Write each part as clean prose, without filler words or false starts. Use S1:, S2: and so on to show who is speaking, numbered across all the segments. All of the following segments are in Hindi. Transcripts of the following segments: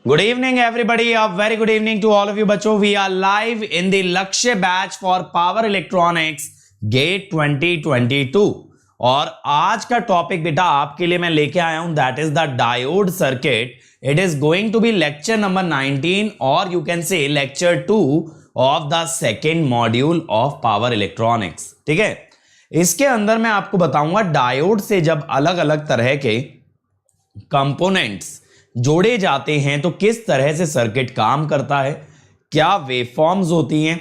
S1: Good evening, everybody. A very good evening to all of you, बच्चों. We are live in the लक्ष्य batch for Power Electronics Gate 2022. और आज का टॉपिक बेटा आपके लिए मैं लेके आया हूं, that is the diode circuit. It is going to be lecture number 19 और you can say lecture 2 of the second module of power electronics. ठीक है, इसके अंदर मैं आपको बताऊंगा डायोड से जब अलग अलग तरह के कंपोनेंट्स जोड़े जाते हैं तो किस तरह से सर्किट काम करता है, क्या वेवफॉर्म्स होती हैं,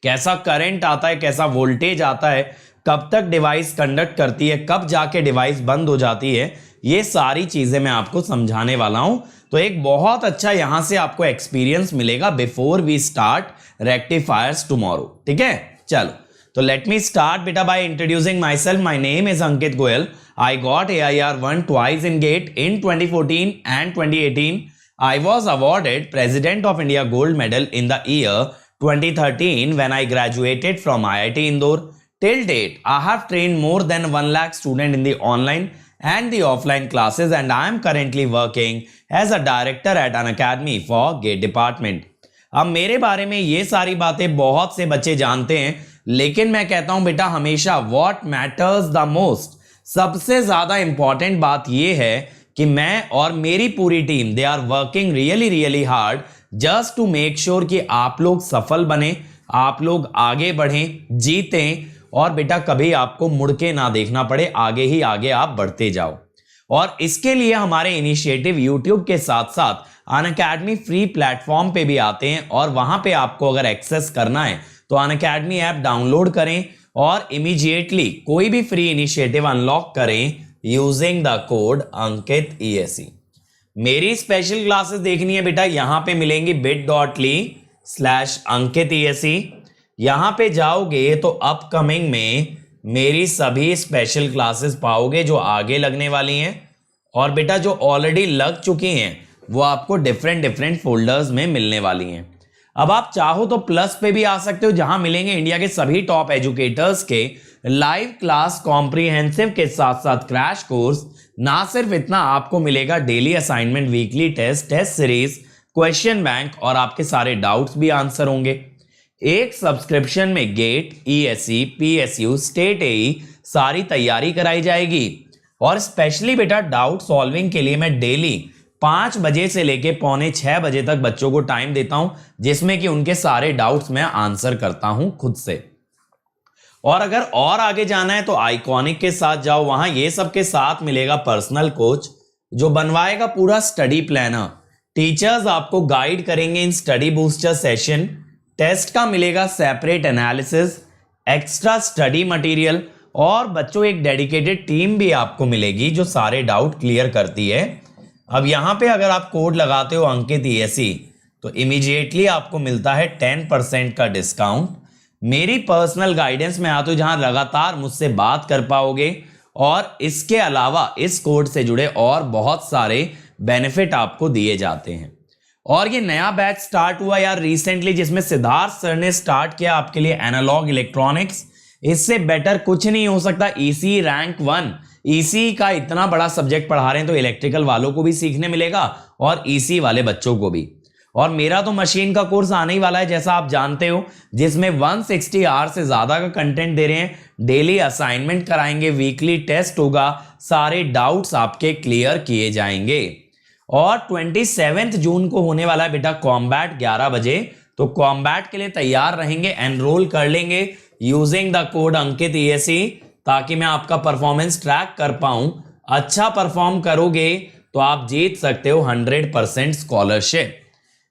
S1: कैसा करंट आता है, कैसा वोल्टेज आता है, कब तक डिवाइस कंडक्ट करती है, कब जाके डिवाइस बंद हो जाती है. ये सारी चीजें मैं आपको समझाने वाला हूं. तो एक बहुत अच्छा यहां से आपको एक्सपीरियंस मिलेगा before we start rectifiers tomorrow. ठीक है, चलो तो लेट मी स्टार्ट बेटा by introducing myself. My name is Ankit Goyal. I got AIR 1 twice in GATE in 2014 and 2018. I was awarded President of India Gold Medal in the year 2013 when I graduated from IIT Indore. Till date, I have trained more than 1 lakh students in the online and the offline classes, and I am currently working as a director at an academy for GATE department. अब मेरे बारे में ये सारी बातें बहुत से बच्चे जानते हैं, लेकिन मैं कहता हूं बेटा हमेशा what matters the most, सबसे ज्यादा इंपॉर्टेंट बात यह है कि मैं और मेरी पूरी team they are working really hard just to make sure कि आप लोग सफल बने, आप लोग आगे बढ़ें, जीतें और बेटा कभी आपको मुड़ के ना देखना पड़े, आगे ही आगे आप बढ़ते जाओ. और इसके लिए हमारे इनिशिएटिव यूट्यूब के साथ साथ अनअकैडमी फ्री प्लेटफॉर्म पे भी आते हैं और वहां पे आपको अगर एक्सेस करना है तो अनअकैडमी ऐप डाउनलोड करें और इमीडिएटली कोई भी फ्री इनिशिएटिव अनलॉक करें using the code Ankit ESE. मेरी स्पेशल क्लासेस देखनी है बेटा, यहां पे मिलेंगी bit.ly/अंकित ESE. यहां पे जाओगे तो अपकमिंग में मेरी सभी स्पेशल क्लासेस पाओगे जो आगे लगने वाली हैं, और बेटा जो ऑलरेडी लग चुकी हैं वो आपको डिफरेंट फोल्डर्स में मिलने वाली हैं. अब आप चाहो तो प्लस पे भी आ सकते हो जहां मिलेंगे इंडिया के सभी टॉप एजुकेटर्स के लाइव क्लास कॉम्प्रिहेंसिव के साथ साथ क्रैश कोर्स. ना सिर्फ इतना, आपको मिलेगा daily assignment, weekly test series, question bank और आपके सारे डाउट्स भी आंसर होंगे. एक सब्सक्रिप्शन में GATE, ESE, PSU, state AE सारी तैयारी कराई जाएगी. और स्पेशली बेटा डाउट सॉल्विंग के लिए मैं डेली 5 बजे से लेके पौने 6 बजे तक बच्चों को टाइम देता हूं, जिसमें कि उनके सारे डाउट्स मैं आंसर करता हूं खुद से. और अगर और आगे जाना है तो आइकॉनिक के साथ जाओ, वहां ये सब के साथ मिलेगा पर्सनल कोच जो बनवाएगा पूरा स्टडी प्लानर. टीचर्स आपको गाइड करेंगे in study booster session. Test का मिलेगा separate analysis, extra study material और बच्चों एक डेडिकेटेड टीम भी आपको मिलेगी जो सारे डाउट क्लियर करती है. अब यहां पे अगर आप कोड लगाते हो अंकित ESE तो इमीडिएटली आपको मिलता है 10% का डिस्काउंट. मेरी पर्सनल गाइडेंस में आते हो जहां लगातार मुझसे बात कर पाओगे, और इसके अलावा इस कोड से जुड़े और बहुत सारे बेनिफिट आपको दिए जाते हैं. और ये नया बैच स्टार्ट हुआ यार रिसेंटली, जिसमें सिद्धार्थ सर ने स्टार्ट किया आपके लिए एनालॉग इलेक्ट्रॉनिक्स. इससे बेटर कुछ नहीं हो सकता. ECE रैंक 1 ECE का इतना बड़ा सब्जेक्ट पढ़ा रहे हैं तो इलेक्ट्रिकल वालों को भी सीखने मिलेगा और ECE वाले बच्चों को भी. और मेरा तो मशीन का कोर्स आने ही वाला है जैसा आप जानते हो, जिसमें 160 आवर से ज्यादा का कंटेंट दे रहे हैं. डेली असाइनमेंट कराएंगे, वीकली टेस्ट होगा, सारे डाउट्स आपके क्लियर किए जाएंगे. और 27 जून को होने वाला है बेटा कॉम्बैट 11 बजे. तो कॉम्बैट के लिए तैयार रहेंगे, एनरोल कर लेंगे using the code Ankit ESE, ताकि मैं आपका परफॉर्मेंस ट्रैक कर पाऊं. अच्छा परफॉर्म करोगे तो आप जीत सकते हो 100% स्कॉलरशिप.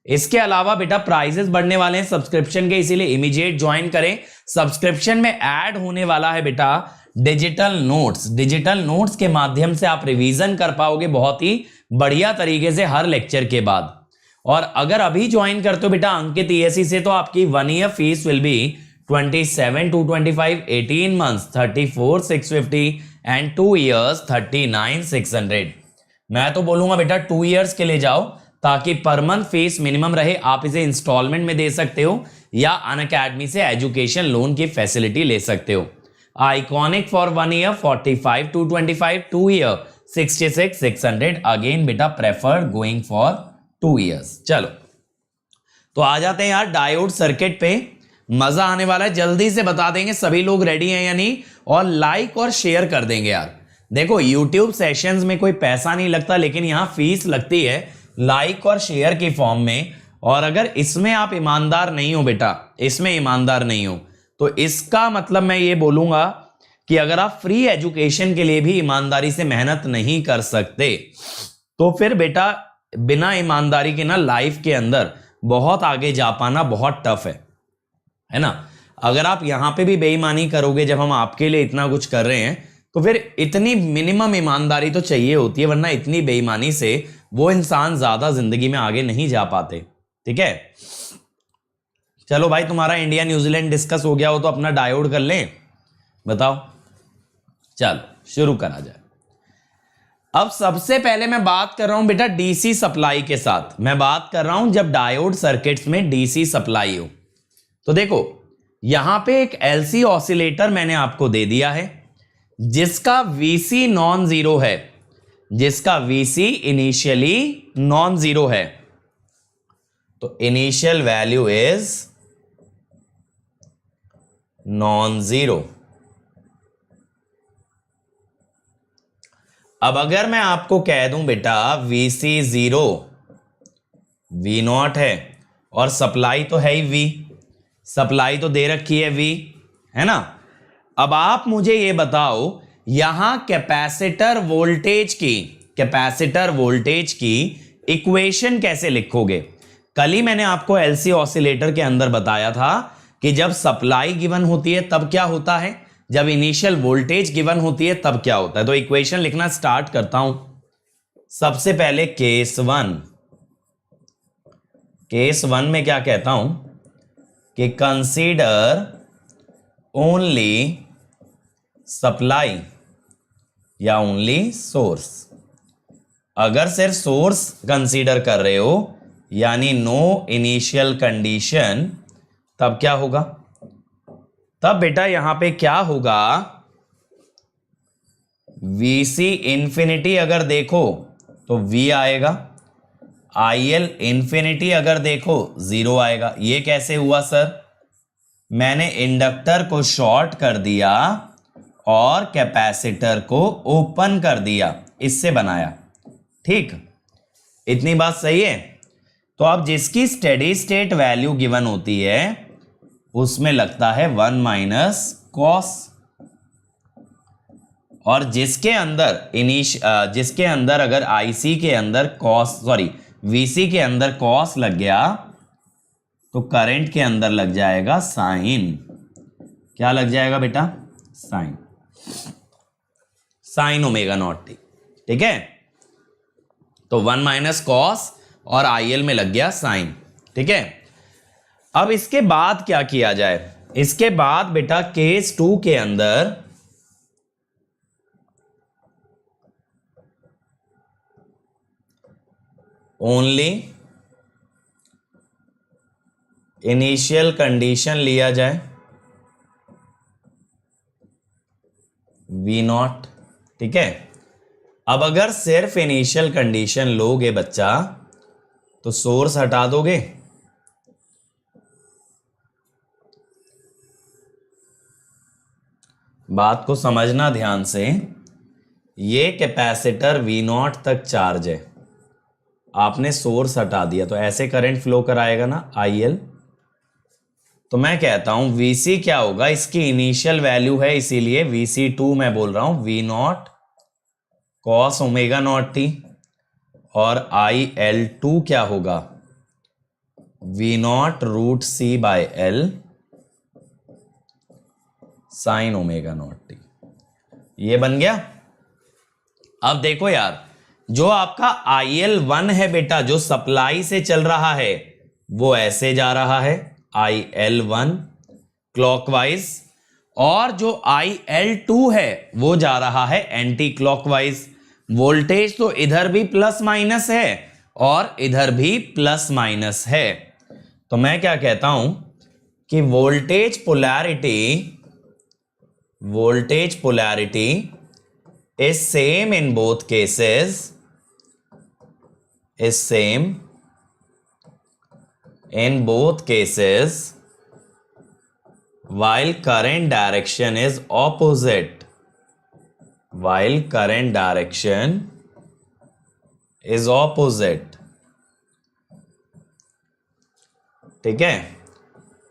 S1: इसके अलावा बेटा प्राइजेस बढ़ने वाले हैं सब्सक्रिप्शन के, इसीलिए इमीडिएट ज्वाइन करें. सब्सक्रिप्शन में ऐड होने वाला है बेटा डिजिटल नोट्स. डिजिटल नोट्स के माध्यम से आप रिवीजन कर पाओगे बहुत ही बढ़िया तरीके से हर लेक्चर के बाद. और अगर अभी ज्वाइन करते हो बेटा अंकित ESE से तो आपकी 1 year fees will be 27,225, 18 months 34,650 and 2 years 39,600. मैं तो बोलूंगा बेटा 2 years के लिए जाओ ताकि पर मंथ फीस मिनिमम रहे. आप इसे इंस्टॉलमेंट में दे सकते हो या अनअकैडमी से एजुकेशन लोन की फैसिलिटी ले सकते हो. Iconic for 1 year 45,225, 2 year 66,600. Again बेटा प्रेफर गोइंग फॉर 2 years। चलो तो आ जाते हैं यार डायोड सर्किट पे, मजा आने वाला है, जल्दी से बता देंगे सभी लोग रेडी हैं या नहीं, और लाइक और शेयर कर देंगे यार। देखो YouTube सेशंस में कोई पैसा नहीं लगता, लेकिन यहां फीस लगती है लाइक और शेयर की फॉर्म में, और अगर इसमें आप ईमानदार नहीं हो बेटा, इसमें ईमानदार नहीं हो, तो इसका मतलब मैं ये बोलूंगा कि अगर आप फ्री एजुकेशन के लिए भी ईमानदारी से मेहनत नहीं कर सकते, तो फिर बेटा बिना ईमानदारी के ना लाइफ के अंदर बहुत आगे जा पाना बहुत टफ है ना। अगर आप यहां पे भी बेईमानी करोगे, जब हम आपके लिए इतना कुछ कर रहे हैं, तो फिर इतनी मिनिमम ईमानदारी तो चाहिए होती है, वरना इतनी बेईमानी से वो इंसान ज्यादा जिंदगी में आगे नहीं जा पाते। ठीक है, चलो भाई तुम्हारा इंडिया न्यूजीलैंड डिस्कस हो गया हो तो अपना डायोड कर लें, बताओ। चलो शुरू करा जाए। अब सबसे पहले मैं बात कर रहा हूं बेटा डीसी सप्लाई के साथ, मैं बात कर रहा हूं जब डायोड सर्किट्स में डीसी सप्लाई हो। तो देखो यहां पे एक एलसी ऑसिलेटर मैंने आपको दे दिया है, जिसका वीसी नॉन जीरो है, जिसका वीसी इनिशियली नॉन जीरो है, तो initial value is non zero. अब अगर मैं आपको कह दूं बेटा वीसी जीरो, वी नॉट है, और सप्लाई तो है ही वी, सप्लाई तो दे रखी है वी, है ना। अब आप मुझे ये बताओ यहां कैपेसिटर वोल्टेज की इक्वेशन कैसे लिखोगे। कल ही मैंने आपको एलसी ऑसिलेटर के अंदर बताया था कि जब सप्लाई गिवन होती है तब क्या होता है, जब इनिशियल वोल्टेज गिवन होती है तब क्या होता है। तो इक्वेशन लिखना स्टार्ट करता हूं। सबसे पहले केस वन में क्या कहता हूं कि कंसीडर ओनली सप्लाई या ओनली सोर्स। अगर सिर्फ सोर्स कंसीडर कर रहे हो यानी नो इनिशियल कंडीशन, तब क्या होगा, तब बेटा यहां पे क्या होगा, Vc इंफिनिटी अगर देखो तो V आएगा, IL इंफिनिटी अगर देखो 0 आएगा। ये कैसे हुआ सर, मैंने इंडक्टर को शॉर्ट कर दिया और कैपेसिटर को ओपन कर दिया, इससे बनाया। ठीक, इतनी बात सही है। तो अब जिसकी स्टेडी स्टेट वैल्यू गिवन होती है उसमें लगता है 1 माइनस कॉस, और जिसके अंदर अगर आईसी के अंदर वीसी के अंदर कॉस लग गया तो करंट के अंदर लग जाएगा साइन। क्या लग जाएगा बेटा, साइन ओमेगा नॉट टी। ठीक है, तो 1 माइनस कॉस और आईएल में लग गया साइन। ठीक है, अब इसके बाद क्या किया जाए, इसके बाद बेटा केस 2 के अंदर ओनली इनिशियल कंडीशन लिया जाए वी नॉट। ठीक है, अब अगर सिर्फ इनिशियल कंडीशन लोगे बच्चा तो सोर्स हटा दोगे, बात को समझना ध्यान से। ये कैपेसिटर वी नॉट तक चार्ज है, आपने सोर्स हटा दिया तो ऐसे करंट फ्लो कराएगा ना IL। तो मैं कहता हूं Vc क्या होगा, इसकी इनिशियल वैल्यू है इसीलिए Vc2 मैं बोल रहा हूं V nought cos omega not t, और IL2 क्या होगा V nought root C by L sine omega not t. ये बन गया। अब देखो यार, जो आपका IL1 है बेटा, जो सप्लाई से चल रहा है, वो ऐसे जा रहा है IL1 क्लॉकवाइज, और जो IL2 है वो जा रहा है एंटी क्लॉकवाइज। वोल्टेज तो इधर भी प्लस माइनस है और इधर भी प्लस माइनस है। तो मैं क्या कहता हूं कि voltage polarity is same in both cases, is same In both cases, while current direction is opposite, while current direction is opposite. ठीक है,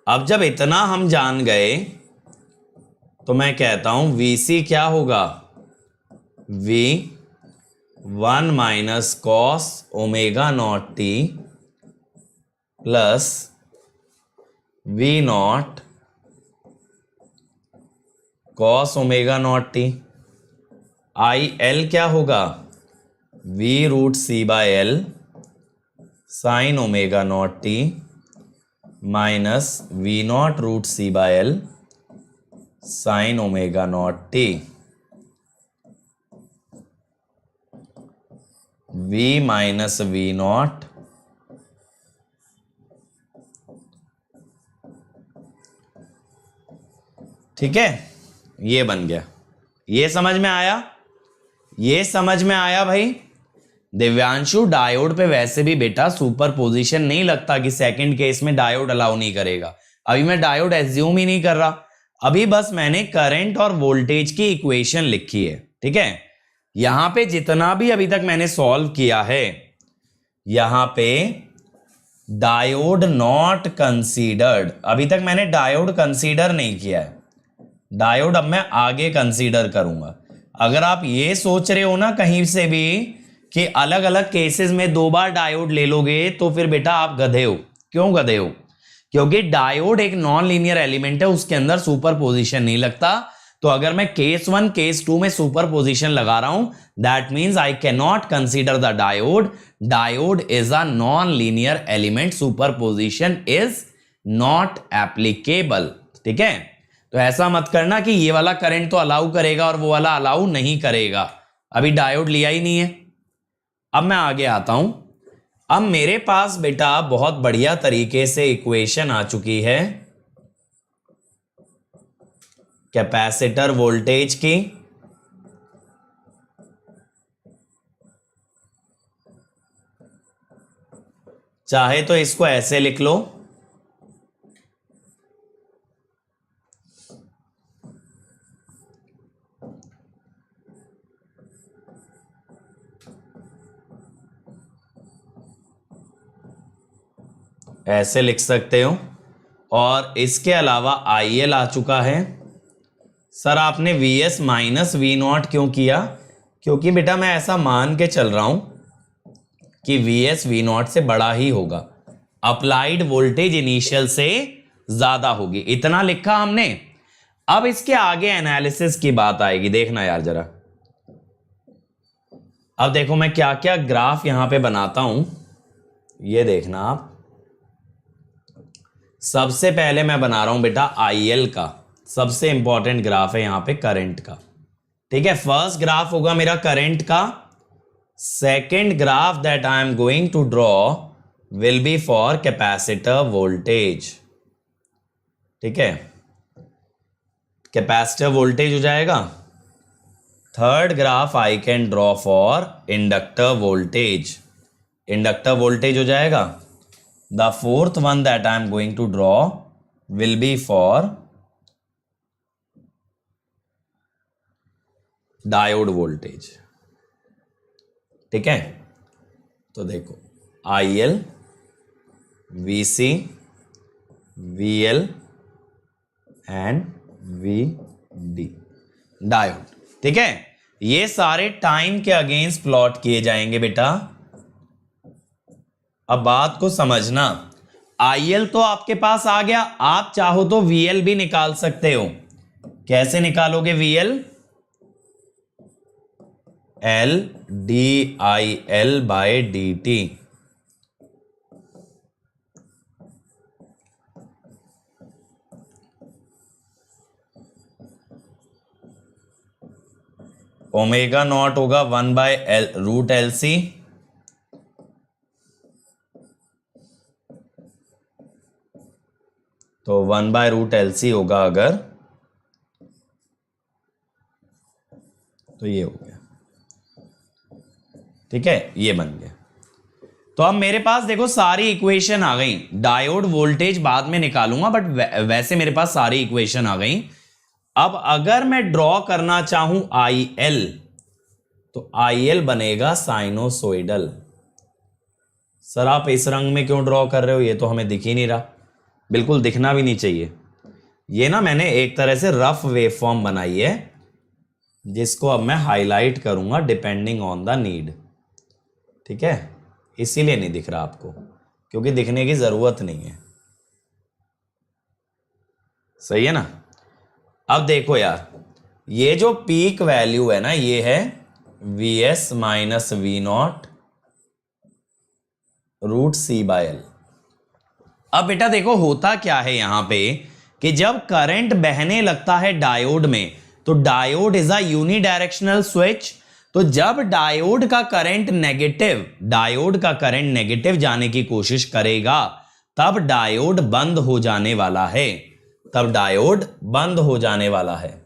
S1: अब जब इतना हम जान गए तो मैं कहता हूं VC क्या होगा, V 1 minus cos omega not t plus V nought cos omega not t. IL क्या होगा, V root C by L sine omega not t minus V nought root C by L sine omega not t. V minus V nought ठीक है, ये बन गया। ये समझ में आया, ये समझ में आया भाई। दिव्यांशु, डायोड पे वैसे भी बेटा सुपर पोजिशन नहीं लगता कि सेकंड केस में डायोड अलाउ नहीं करेगा। अभी मैं डायोड एज्यूम ही नहीं कर रहा, अभी बस मैंने करंट और वोल्टेज की इक्वेशन लिखी है। ठीक है, यहां पे जितना भी अभी तक मैंने सॉल्व किया है, यहां पे डायोड नॉट कंसीडर्ड, अभी तक मैंने डायोड कंसीडर नहीं किया है। डायोड अब मैं आगे कंसीडर करूंगा। अगर आप ये सोच रहे हो ना कहीं से भी कि अलग अलग केसेस में 2 बार डायोड ले लोगे, तो फिर बेटा आप गधे हो। क्यों गधे हो? क्योंकि डायोड एक नॉन लीनियर एलिमेंट है, उसके अंदर सुपर पोजिशन नहीं लगता। तो अगर मैं केस 1 केस 2 में सुपर पोजिशन लगा रहा हूं, that means I can not consider the diode. Diode is a non linear element, super position is not applicable. ठीक है, तो ऐसा मत करना कि ये वाला करंट तो अलाउ करेगा और वो वाला अलाउ नहीं करेगा। अभी डायोड लिया ही नहीं है। अब मैं आगे आता हूं। अब मेरे पास बेटा बहुत बढ़िया तरीके से इक्वेशन आ चुकी है कैपेसिटर वोल्टेज की। चाहे तो इसको ऐसे लिख लो, ऐसे लिख सकते हो। और इसके अलावा IL आ चुका है। सर आपने VS माइनस V नॉट क्यों किया? क्योंकि बेटा मैं ऐसा मान के चल रहा हूं कि VS V नॉट से बड़ा ही होगा, अप्लाइड वोल्टेज इनिशियल से ज्यादा होगी। इतना लिखा हमने। अब इसके आगे एनालिसिस की बात आएगी, देखना यार जरा। अब देखो मैं क्या क्या ग्राफ यहां पे बनाता हूं, ये देखना आप। सबसे पहले मैं बना रहा हूं बेटा IL का, सबसे इंपॉर्टेंट ग्राफ है यहां पे करंट का। ठीक है, फर्स्ट ग्राफ होगा मेरा करंट का। Second graph that I am going to draw will be for capacitor voltage. ठीक है, कैपेसिटर वोल्टेज हो जाएगा। Third graph I can draw for inductor voltage, inductor voltage हो जाएगा। The fourth one that I am going to draw will be for diode voltage। ठीक है, तो देखो IL, VC, VL and VD diode. ठीक है, ये सारे टाइम के अगेंस्ट प्लॉट किए जाएंगे बेटा। अब बात को समझना, IL तो आपके पास आ गया, आप चाहो तो VL भी निकाल सकते हो। कैसे निकालोगे VL? L DIL by DT। Omega nought होगा 1 बाय रूट LC, तो 1 बाय रूट LC होगा अगर, तो ये हो गया। ठीक है, ये बन गया। तो अब मेरे पास देखो सारी इक्वेशन आ गई। डायोड वोल्टेज बाद में निकालूंगा, बट वैसे मेरे पास सारी इक्वेशन आ गई। अब अगर मैं ड्रॉ करना चाहूं IL, तो IL बनेगा साइनोसोइडल। सर आप इस रंग में क्यों ड्रॉ कर रहे हो, ये तो हमें दिख ही नहीं रहा। बिल्कुल दिखना भी नहीं चाहिए। ये ना मैंने एक तरह से रफ वेवफॉर्म बनाई है, जिसको अब मैं हाईलाइट करूंगा डिपेंडिंग ऑन द नीड। ठीक है, इसीलिए नहीं दिख रहा आपको, क्योंकि दिखने की जरूरत नहीं है। सही है ना। अब देखो यार, ये जो पीक वैल्यू है ना, ये है Vs minus V0 root C/L। अब बेटा देखो होता क्या है यहां पे, कि जब करंट बहने लगता है डायोड में, तो diode is a unidirectional switch. तो जब डायोड का करंट नेगेटिव जाने की कोशिश करेगा, तब डायोड बंद हो जाने वाला है। तब डायोड बंद हो जाने वाला है।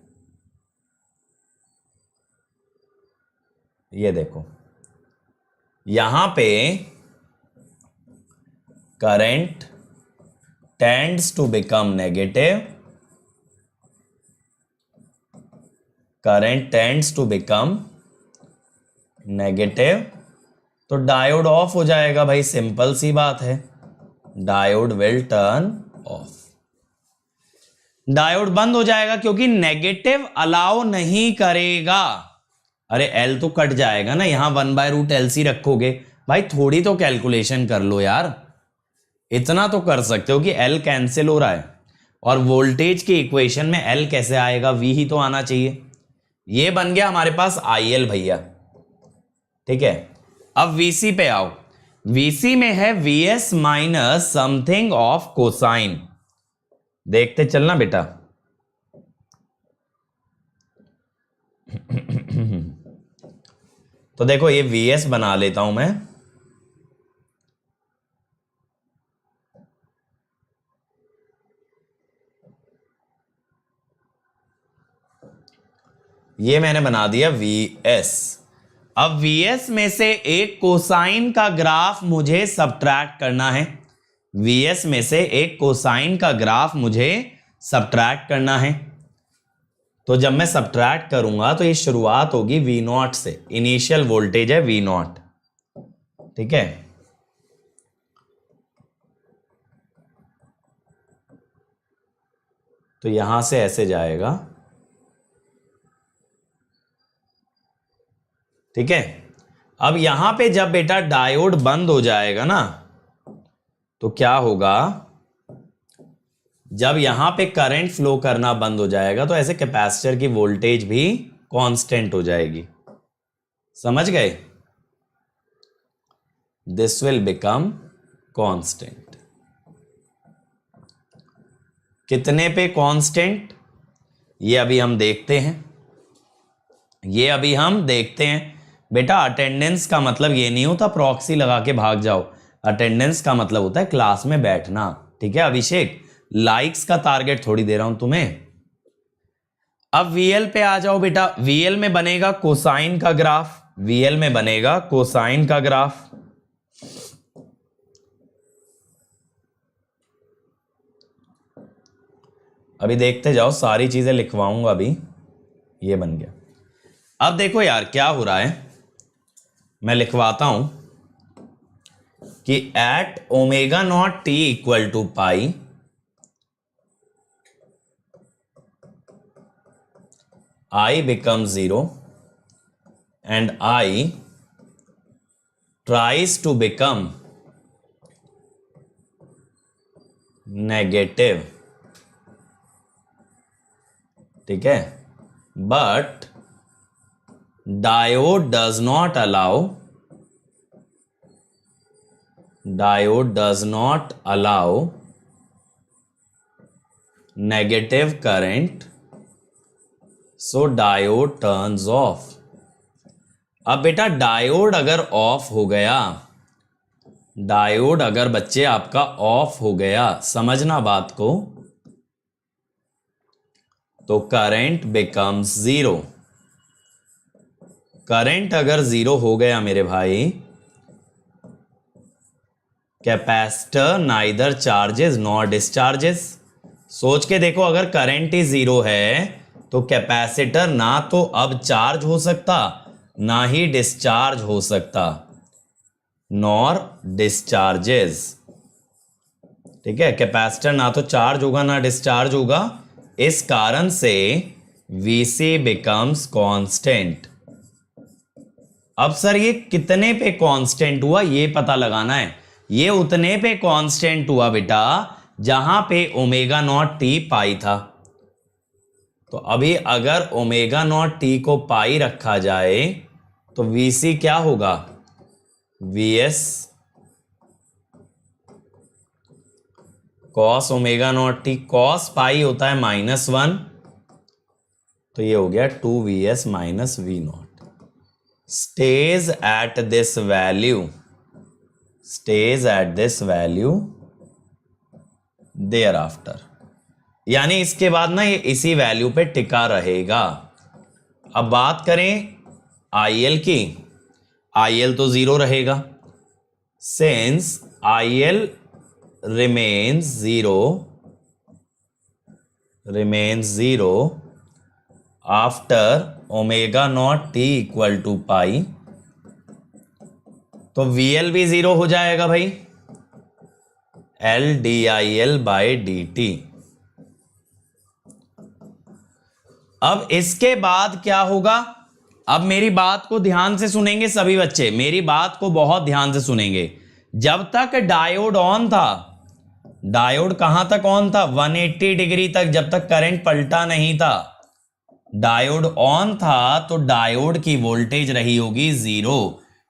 S1: ये देखो यहां पे current tends to become negative, current tends to become negative, तो डायोड ऑफ हो जाएगा भाई, सिंपल सी बात है। Diode will turn off, diode बंद हो जाएगा, क्योंकि नेगेटिव अलाउ नहीं करेगा। अरे एल तो कट जाएगा ना, यहां 1/√LC रखोगे भाई, थोड़ी तो कैलकुलेशन कर लो यार। इतना तो कर सकते हो कि L कैंसिल हो रहा है, और वोल्टेज की इक्वेशन में L कैसे आएगा, V ही तो आना चाहिए। ये बन गया हमारे पास IL भैया। ठीक है, अब VC पे आओ। VC में है Vs minus something of cosine. देखते चलना बेटा। तो देखो ये Vs बना लेता हूं मैं। ये मैंने बना दिया Vs। अब Vs में से एक कोसाइन का ग्राफ मुझे सब्ट्रैक्ट करना है। Vs में से एक कोसाइन का ग्राफ मुझे सब्ट्रैक्ट करना है। तो जब मैं सब्ट्रैक्ट करूंगा तो ये शुरुआत होगी V0 से। इनिशियल वोल्टेज है V0। ठीक है, तो यहां से ऐसे जाएगा। ठीक है, अब यहां पे जब बेटा डायोड बंद हो जाएगा ना, तो क्या होगा, जब यहां पे करंट फ्लो करना बंद हो जाएगा, तो ऐसे कैपेसिटर की वोल्टेज भी कांस्टेंट हो जाएगी। समझ गए, दिस विल बिकम कांस्टेंट। कितने पे कांस्टेंट, ये अभी हम देखते हैं। बेटा अटेंडेंस का मतलब ये नहीं होता प्रॉक्सी लगा के भाग जाओ। अटेंडेंस का मतलब होता है क्लास में बैठना। ठीक है अभिषेक, लाइक्स का टारगेट थोड़ी दे रहा हूं तुम्हें। अब VL पे आ जाओ बेटा। VL में बनेगा कोसाइन का ग्राफ। अभी देखते जाओ, सारी चीजें लिखवाऊंगा अभी। ये बन गया। अब देखो यार क्या हो रहा है, मैं लिखवाता हूं कि at ω0t equal to pi, I becomes 0 and I tries to become negative. ठीक है, but diode does not allow negative current, so diode turns off. अब बेटा डायोड अगर ऑफ हो गया, डायोड अगर बच्चे आपका ऑफ हो गया, समझना बात को, तो करंट बिकम्स 0। करंट अगर 0 हो गया मेरे भाई, capacitor neither charges nor discharges. सोच के देखो, अगर करंट ही जीरो है तो कैपेसिटर ना तो अब चार्ज हो सकता ना ही डिस्चार्ज हो सकता, नॉर डिस्चार्जेस। ठीक है, कैपेसिटर ना तो चार्ज होगा ना डिस्चार्ज होगा, इस कारण से Vc बिकम्स कांस्टेंट। अब सर ये कितने पे कांस्टेंट हुआ ये पता लगाना है। ये उतने पे कांस्टेंट हुआ बेटा जहां पे ओमेगा नॉट टी पाई था। तो अभी अगर ओमेगा नॉट टी को पाई रखा जाए तो Vc क्या होगा, Vs cos omega not t. Cos pi होता है -1, तो ये हो गया 2Vs minus V nought. Stage at this value, stage at this value thereafter, यानी इसके बाद ना ये इसी वैल्यू पे टिका रहेगा। अब बात करें IL की, IL तो जीरो रहेगा। Since IL remains zero after omega naught t equal to pi, तो VL भी जीरो हो जाएगा भाई, L DIL बाई dt। अब इसके बाद क्या होगा, अब मेरी बात को ध्यान से सुनेंगे सभी बच्चे, मेरी बात को बहुत ध्यान से सुनेंगे। जब तक डायोड ऑन था, डायोड कहां तक ऑन था, 180 डिग्री तक, जब तक करंट पलटा नहीं था, डायोड ऑन था तो डायोड की वोल्टेज रही होगी जीरो।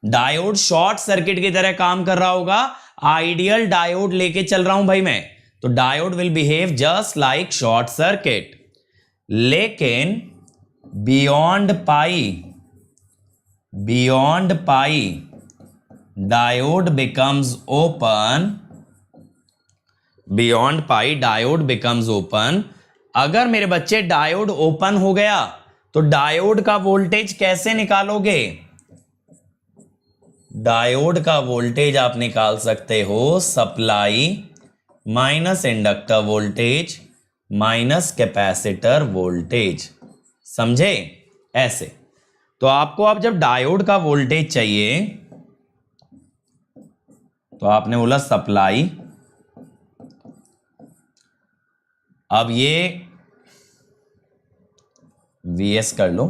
S1: डायोड शॉर्ट सर्किट की तरह काम कर रहा होगा। आइडियल डायोड लेके चल रहा हूं भाई मैं, तो diode will behave just like short circuit. लेकिन बियॉन्ड पाई डायोड बिकम्स ओपन, बियॉन्ड पाई डायोड बिकम्स ओपन। अगर मेरे बच्चे डायोड ओपन हो गया तो डायोड का वोल्टेज कैसे निकालोगे, डायोड का वोल्टेज आप निकाल सकते हो supply minus inductor voltage minus capacitor voltage, समझे ऐसे। तो आपको अब जब डायोड का वोल्टेज चाहिए तो आपने बोला सप्लाई, अब ये Vs कर लो,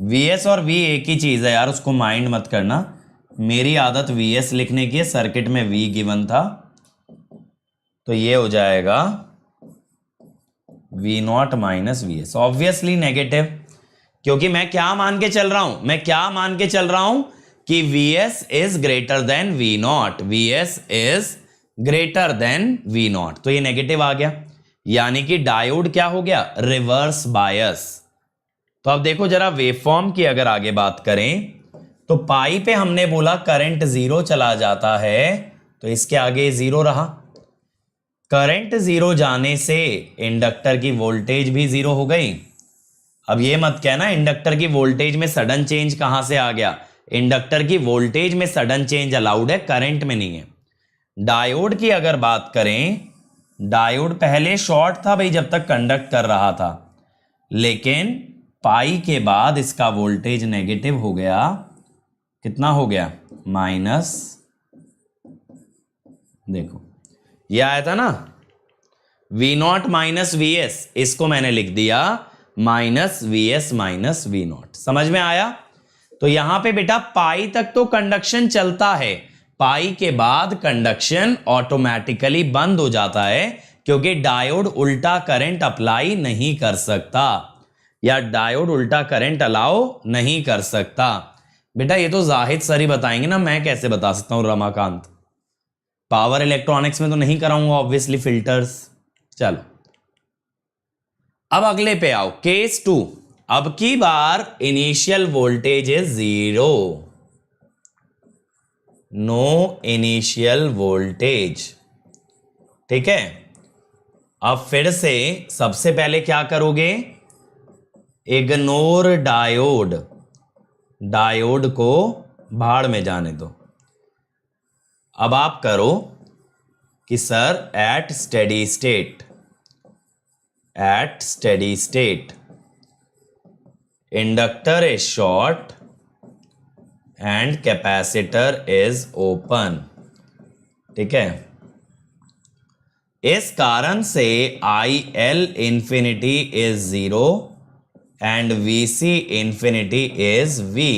S1: Vs और V एक ही चीज है यार, उसको माइंड मत करना। मेरी आदत Vs लिखने की है, सर्किट में V गिवन था, तो ये हो जाएगा V not minus Vs, obviously negative, क्योंकि मैं क्या मान के चल रहा हूं, मैं क्या मान के चल रहा हूं कि Vs is greater than V not, Vs is greater than V not, तो ये नेगेटिव आ गया, यानी कि डायोड क्या हो गया, रिवर्स बायस। तो अब देखो जरा वेवफॉर्म की अगर आगे बात करें तो पाई पे हमने बोला करंट जीरो चला जाता है, तो इसके आगे जीरो रहा। करंट जीरो जाने से इंडक्टर की वोल्टेज भी जीरो हो गई। अब ये मत कहना इंडक्टर की वोल्टेज में सडन चेंज कहां से आ गया, इंडक्टर की वोल्टेज में सडन चेंज अलाउड है, करंट में नहीं है। डायोड की अगर बात करें, डायोड पहले शॉर्ट था भाई जब तक कंडक्ट कर रहा था, लेकिन पाई के बाद इसका वोल्टेज नेगेटिव हो गया, कितना हो गया, माइनस, देखो ये आया था ना V नॉट माइनस Vs, इसको मैंने लिख दिया minus Vs minus V not, समझ में आया। तो यहां पे बेटा पाई तक तो कंडक्शन चलता है, पाई के बाद कंडक्शन ऑटोमेटिकली बंद हो जाता है, क्योंकि डायोड उल्टा करंट अप्लाई नहीं कर सकता, या डायोड उल्टा करंट अलाउ नहीं कर सकता। बेटा ये तो जाहिद सर ही बताएंगे ना, मैं कैसे बता सकता हूं रमाकांत, पावर इलेक्ट्रॉनिक्स में तो नहीं कराऊंगा ऑब्वियसली फिल्टर्स। चलो अब अगले पे आओ, केस 2। अब की बार initial voltage is zero, no initial voltage, ठीक है। अब फिर से सबसे पहले क्या करोगे, इग्नोर डायोड, डायोड को भाड़ में जाने दो। अब आप करो कि sir at steady state inductor is short and capacitor is open. ठीक है, इस कारण से IL infinity is 0 and VC infinity is V।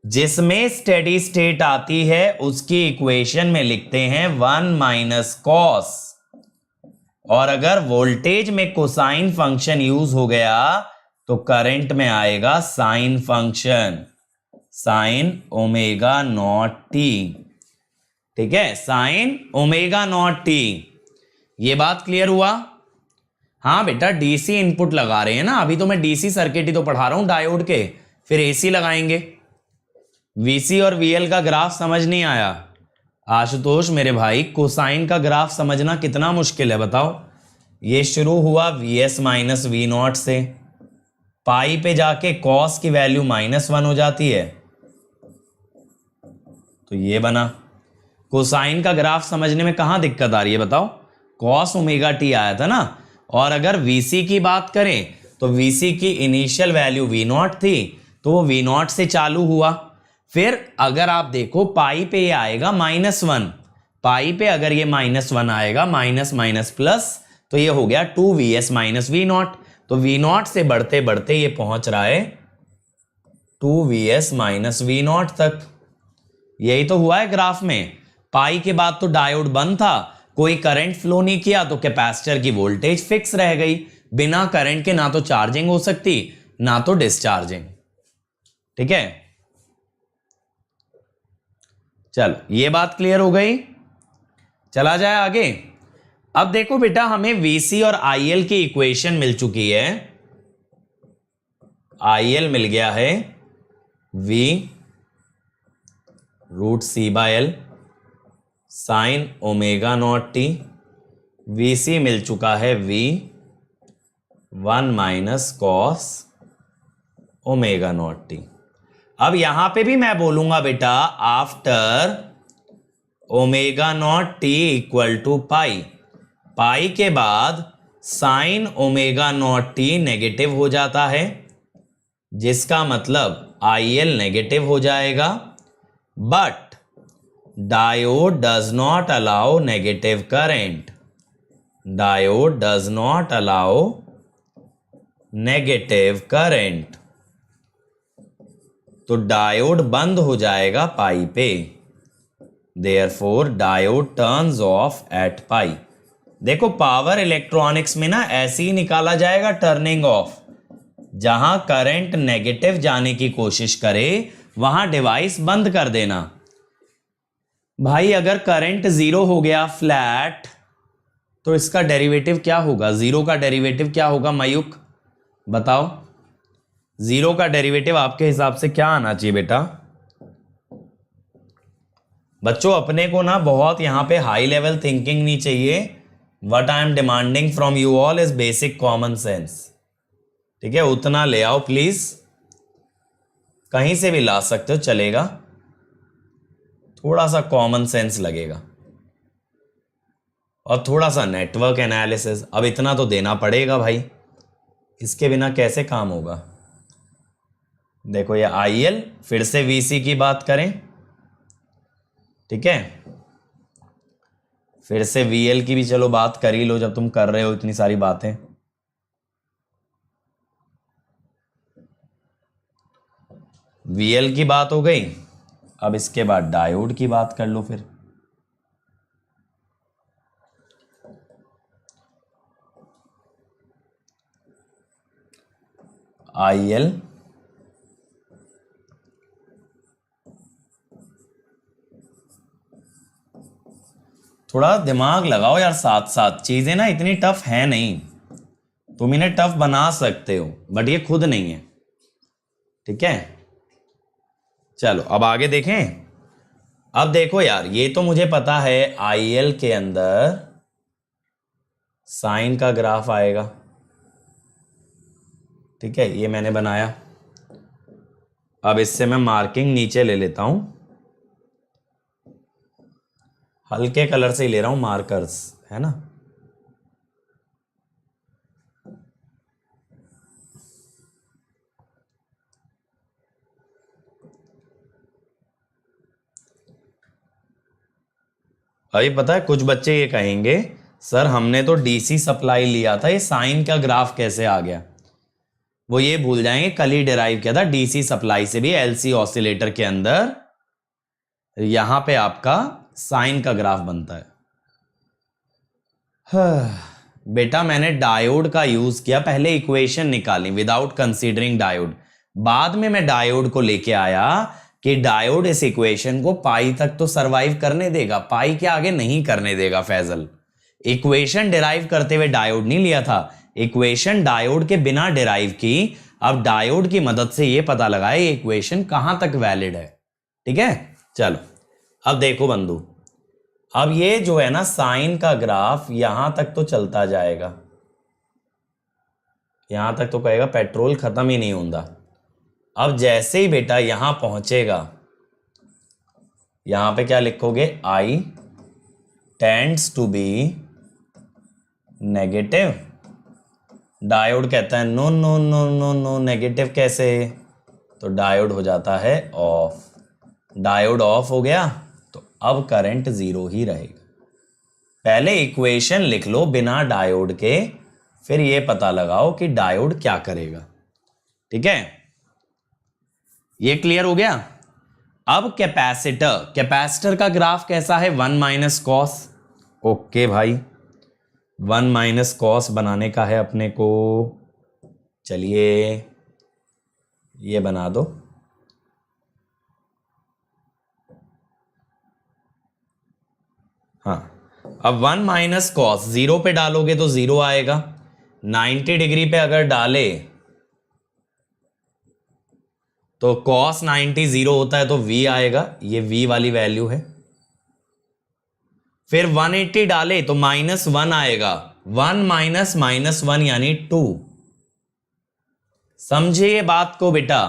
S1: जिसमें स्टेडी स्टेट आती है उसकी इक्वेशन में लिखते हैं 1 माइनस कॉस, और अगर वोल्टेज में कोसाइन फंक्शन यूज हो गया तो करंट में आएगा sine function, sign omega not T. ठीक है, साइन ओमेगा नॉट टी। ये बात क्लियर हुआ? हाँ बेटा, डीसी इनपुट लगा रहे हैं ना, अभी तो मैं डीसी सर्किट ही तो पढ़ा रहा हूं डायोड के, फिर एसी लगाएंगे। वीसी और वीएल का ग्राफ समझ नहीं आया? आशुतोष मेरे भाई, कोसाइन का ग्राफ समझना कितना मुश्किल है बताओ। ये शुरू हुआ वीएस माइनस वी नॉट से, पाई पे जाके कॉस की वैल्यू -1 हो जाती है, तो ये बना। कोसाइन का ग्राफ समझने में कहां दिक्कत आ रही है बताओ? कॉस ओमेगा टी आया था ना। और अगर वीसी की बात करें तो वीसी की इनिशियल वैल्यू वी नॉट थी, तो वो वी नॉट से चालू हुआ। फिर अगर आप देखो पाई पे ये आएगा -1, पाई पे अगर ये -1 आएगा, माइनस माइनस प्लस, तो ये हो गया 2vs माइनस वी नॉट। तो वी नॉट से बढ़ते बढ़ते ये पहुंच रहा है 2vs माइनस वी नॉट तक। यही तो हुआ है ग्राफ में। पाई के बाद तो डायोड बंद था, कोई करंट फ्लो नहीं किया, तो कैपेसिटर की वोल्टेज फिक्स रह गई। बिना करंट के ना तो चार्जिंग हो सकती ना तो डिस्चार्जिंग। ठीक है, चलो ये बात क्लियर हो गई। चला जाए आगे। अब देखो बेटा, हमें वीसी और आईएल की इक्वेशन मिल चुकी है। आईएल मिल गया है V √C/L sine omega not T. VC मिल चुका है V 1 minus cos omega not T. अब यहां पे भी मैं बोलूंगा बेटा, after omega not T equal to pi, pi के बाद sine omega not T negative हो जाता है, जिसका मतलब IL नेगेटिव हो जाएगा। But diode does not allow negative current, diode does not allow negative current, तो डायोड बंद हो जाएगा पाई पे। Therefore diode turns off at pi. देखो पावर इलेक्ट्रॉनिक्स में ना ऐसे ही निकाला जाएगा टर्निंग ऑफ। जहां करंट नेगेटिव जाने की कोशिश करे वहां डिवाइस बंद कर देना। भाई अगर करंट 0 हो गया फ्लैट, तो इसका डेरिवेटिव क्या होगा? 0 का डेरिवेटिव क्या होगा मयूक बताओ? 0 का डेरिवेटिव आपके हिसाब से क्या आना चाहिए बेटा? बच्चों अपने को ना बहुत यहां पे हाई लेवल थिंकिंग नहीं चाहिए। What I am demanding from you all is basic common sense. ठीक है, उतना ले आओ प्लीज। कहीं से भी ला सकते हो, चलेगा, थोड़ा सा कॉमन सेंस लगेगा और थोड़ा सा नेटवर्क एनालिसिस। अब इतना तो देना पड़ेगा भाई, इसके बिना कैसे काम होगा? देखो ये IL, फिर से VC की बात करें, ठीक है, फिर से VL की भी चलो बात कर ही लो जब तुम कर रहे हो इतनी सारी बातें। VL की बात हो गई, अब इसके बाद डायोड की बात कर लो फिर। IL थोड़ा दिमाग लगाओ यार, साथ साथ चीजें ना इतनी टफ है नहीं, तुम इन्हें टफ बना सकते हो बट ये खुद नहीं है। ठीक है, चलो अब आगे देखें। अब देखो यार, ये तो मुझे पता है IL के अंदर साइन का ग्राफ आएगा। ठीक है, ये मैंने बनाया। अब इससे मैं मार्किंग नीचे ले लेता हूं। हल्के कलर से ही ले रहा हूं, मार्कर्स है ना। अभी पता है कुछ बच्चे ये कहेंगे सर हमने तो डीसी सप्लाई लिया था, ये साइन का ग्राफ कैसे आ गया। वो ये भूल जाएंगे कल ही डिराइव किया था डीसी सप्लाई से भी, एलसी ऑसिलेटर के अंदर यहां पे आपका साइन का ग्राफ बनता है। बेटा मैंने डायोड का यूज किया, पहले इक्वेशन निकाली विदाउट कंसीडरिंग डायोड, बाद में मैं डायोड को लेके आया कि डायोड इस इक्वेशन को पाई तक तो सरवाइव करने देगा, पाई के आगे नहीं करने देगा। फैजल इक्वेशन डिराइव करते हुए डायोड नहीं लिया था, इक्वेशन डायोड के बिना डिराइव की। अब डायोड की मदद से यह पता लगाए ये इक्वेशन कहां तक वैलिड है। ठीक है, चलो अब देखो बंधु, अब ये जो है ना साइन का ग्राफ यहां तक तो चलता जाएगा, यहां तक तो कहेगा पेट्रोल खत्म ही नहीं होता। अब जैसे ही बेटा यहां पहुंचेगा, यहां पे क्या लिखोगे, I tends to be negative. Diode कहता है no no no no no, negative कैसे, तो डायोड हो जाता है ऑफ। डायोड ऑफ हो गया तो अब करंट जीरो ही रहेगा। पहले इक्वेशन लिख लो बिना डायोड के, फिर यह पता लगाओ कि डायोड क्या करेगा। ठीक है, ये क्लियर हो गया। अब कैपेसिटर, कैपेसिटर का ग्राफ कैसा है, 1 माइनस कॉस। ओके भाई, 1 माइनस कॉस बनाने का है अपने को, चलिए ये बना दो। हाँ, अब 1 माइनस कॉस जीरो पे डालोगे तो जीरो आएगा, 90 डिग्री पे अगर डाले तो cos 90 जीरो होता है तो v आएगा, ये v वाली वैल्यू है। फिर 180 डाले तो -1 आएगा, 1 माइनस -1 यानी 2। समझे ये बात को बेटा,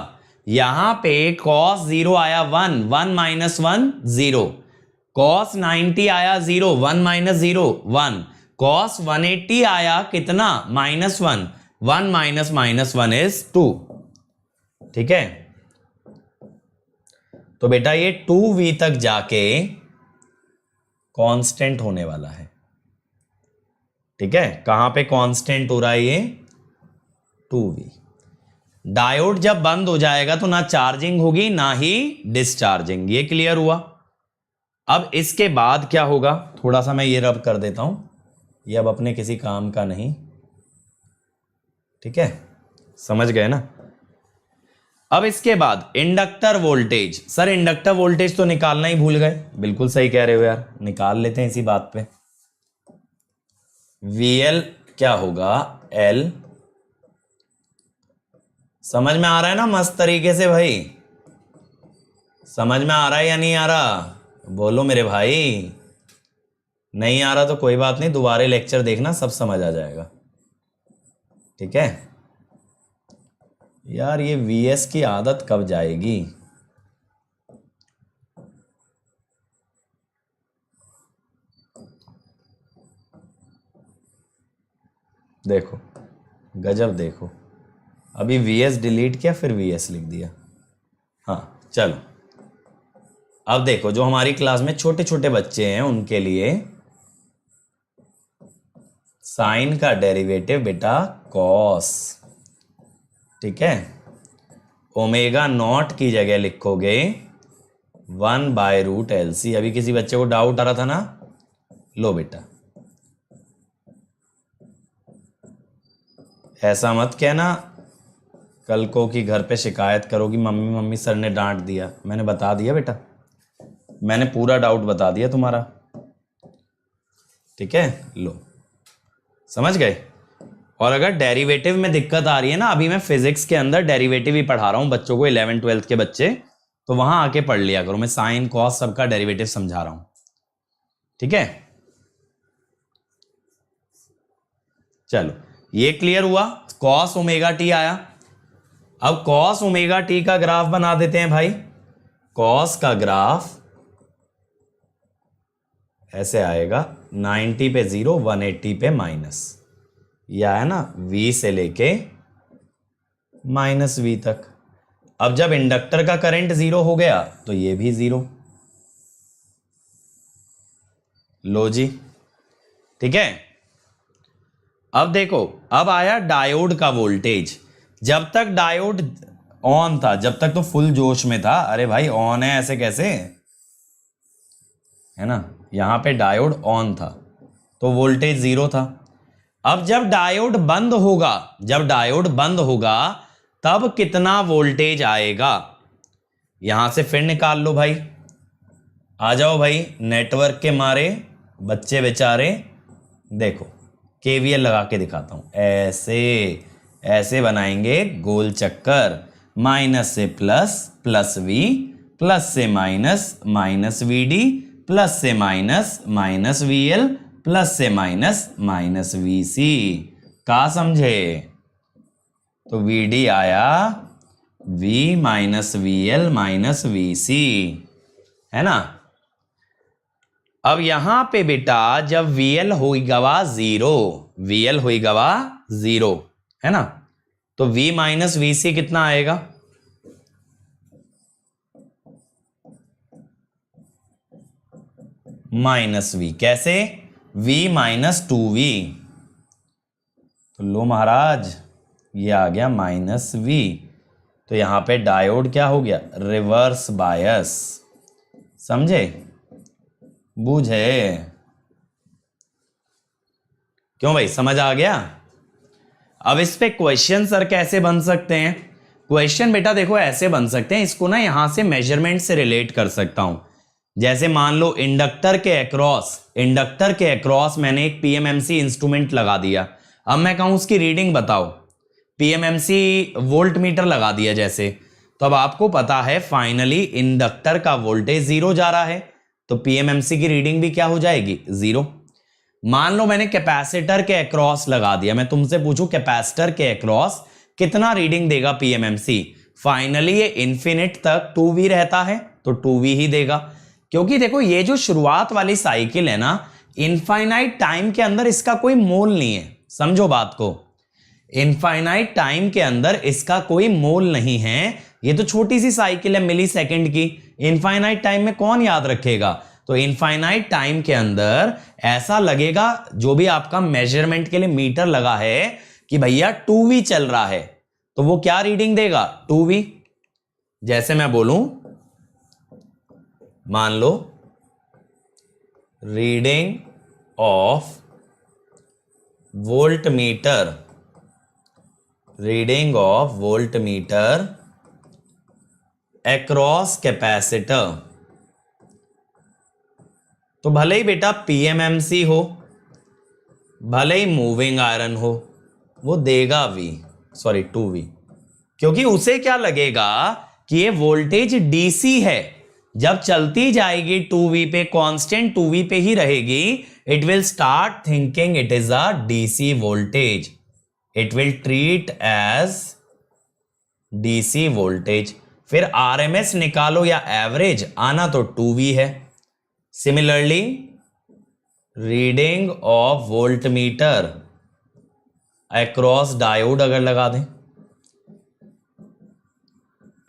S1: यहां पे cos 0 आया 1, 1 माइनस 1 0, cos 90 आया 0, 1 माइनस 0 1, cos 180 आया कितना, -1, 1 माइनस -1 इज 2। ठीक है, तो बेटा ये 2v तक जाके कांस्टेंट होने वाला है। ठीक है, कहां पे कांस्टेंट हो रहा है ये, 2v। डायोड जब बंद हो जाएगा तो ना चार्जिंग होगी ना ही डिस्चार्जिंग, ये क्लियर हुआ। अब इसके बाद क्या होगा, थोड़ा सा मैं ये रब कर देता हूं, ये अब अपने किसी काम का नहीं। ठीक है, समझ गए ना। अब इसके बाद inductor voltage, sir inductor voltage तो निकालना ही भूल गए, बिल्कुल सही कह रहे हो यार, निकाल लेते हैं इसी बात पे। VL क्या होगा, L। समझ में आ रहा है ना मस्त तरीके से भाई, समझ में आ रहा है या नहीं आ रहा, बोलो मेरे भाई। नहीं आ रहा तो कोई बात नहीं, दोबारा लेक्चर देखना, सब समझ आ जाएगा। ठीक है यार, ये VS की आदत कब जाएगी। देखो गजब, देखो अभी VS डिलीट किया फिर VS लिख दिया। हाँ चलो, अब देखो जो हमारी क्लास में छोटे छोटे बच्चे हैं उनके लिए साइन का डेरिवेटिव बेटा कॉस। ठीक है, ओमेगा नॉट की जगह लिखोगे 1/√LC। अभी किसी बच्चे को डाउट आ रहा था ना, लो बेटा ऐसा मत कहना कल को कि घर पे शिकायत करोगी मम्मी मम्मी सर ने डांट दिया। मैंने बता दिया बेटा, मैंने पूरा डाउट बता दिया तुम्हारा। ठीक है, लो समझ गए। और अगर डेरिवेटिव में दिक्कत आ रही है ना, अभी मैं फिजिक्स के अंदर डेरिवेटिव ही पढ़ा रहा हूं बच्चों को, 11th 12th के बच्चे, तो वहां आके पढ़ लिया करो, मैं साइन कॉस सबका डेरिवेटिव समझा रहा हूं। ठीक है, चलो ये क्लियर हुआ, कॉस ओमेगा टी आया। अब कॉस ओमेगा टी का ग्राफ बना देते हैं भाई। कॉस का ग्राफ ऐसे आएगा 90 पे 0, 180 पे माइनस, यह है ना V से लेके माइनस V तक। अब जब इंडक्टर का करंट 0 हो गया तो ये भी 0। लो जी, ठीक है। अब देखो, अब आया डायोड का वोल्टेज। जब तक डायोड ऑन था, जब तक तो फुल जोश में था, अरे भाई ऑन है ऐसे कैसे, है ना, यहां पे डायोड ऑन था तो वोल्टेज 0 था। अब जब डायोड बंद होगा, जब डायोड बंद होगा तब कितना वोल्टेज आएगा, यहां से फिर निकाल लो भाई। आ जाओ भाई, नेटवर्क के मारे बच्चे बेचारे। देखो केवीएल लगा के दिखाता हूं, ऐसे ऐसे बनाएंगे गोल चक्कर, माइनस से प्लस, प्लस वी, प्लस से minus, minus V D, plus से minus, minus V L, plus से माइनस, माइनस वी सी। का समझे? तो वी डी आया V minus V L minus V C, है ना। अब यहां पे बेटा जब VL होगा 0, VL होगा 0, है ना, तो V माइनस वी सी कितना आएगा? Minus V। कैसे? V minus 2V। तो लो महाराज, ये आ गया माइनस V। तो यहां पे डायोड क्या हो गया? Reverse bias. समझे? बूझे? क्यों भाई, समझ आ गया? अब इस पे क्वेश्चन सर कैसे बन सकते हैं? क्वेश्चन बेटा देखो ऐसे बन सकते हैं, इसको ना यहां से मेजरमेंट से रिलेट कर सकता हूं। जैसे मान लो इंडक्टर के अक्रॉस मैंने एक पीएमएमसी इंस्ट्रूमेंट लगा दिया। अब मैं कहूं उसकी रीडिंग बताओ, पीएमएमसी वोल्ट मीटर लगा दिया जैसे, तो अब आपको पता है फाइनली इंडक्टर का वोल्टेज 0 जा रहा है, तो पीएमएमसी की रीडिंग भी क्या हो जाएगी? 0। मान लो मैंने कैपेसिटर के अक्रॉस लगा दिया, मैं तुमसे पूछूं कैपेसिटर के अक्रॉस कितना रीडिंग देगा पीएमएमसी? फाइनली ये इंफिनिट तक 2V रहता है तो 2V ही देगा, क्योंकि देखो ये जो शुरुआत वाली साइकिल है ना, इनफाइनाइट टाइम के अंदर इसका कोई मोल नहीं है। समझो बात को, इनफाइनाइट टाइम के अंदर इसका कोई मोल नहीं है। ये तो छोटी सी साइकिल है मिली सेकेंड की, इनफाइनाइट टाइम में कौन याद रखेगा? तो इनफाइनाइट टाइम के अंदर ऐसा लगेगा, जो भी आपका मेजरमेंट के लिए मीटर लगा है, कि भैया 2V चल रहा है, तो वो क्या रीडिंग देगा? 2V। जैसे मैं बोलूं, मान लो reading of voltmeter, reading of voltmeter across capacitor, तो भले ही बेटा पीएमएमसी हो, भले ही मूविंग आयरन हो, वो देगा सॉरी 2V, क्योंकि उसे क्या लगेगा कि ये वोल्टेज डीसी है। जब चलती जाएगी 2V पे, कांस्टेंट 2V पे ही रहेगी, it will start thinking it is a DC voltage, it will treat as DC voltage. फिर आरएमएस निकालो या एवरेज, आना तो 2V है। Similarly reading of voltmeter across diode अगर लगा दें,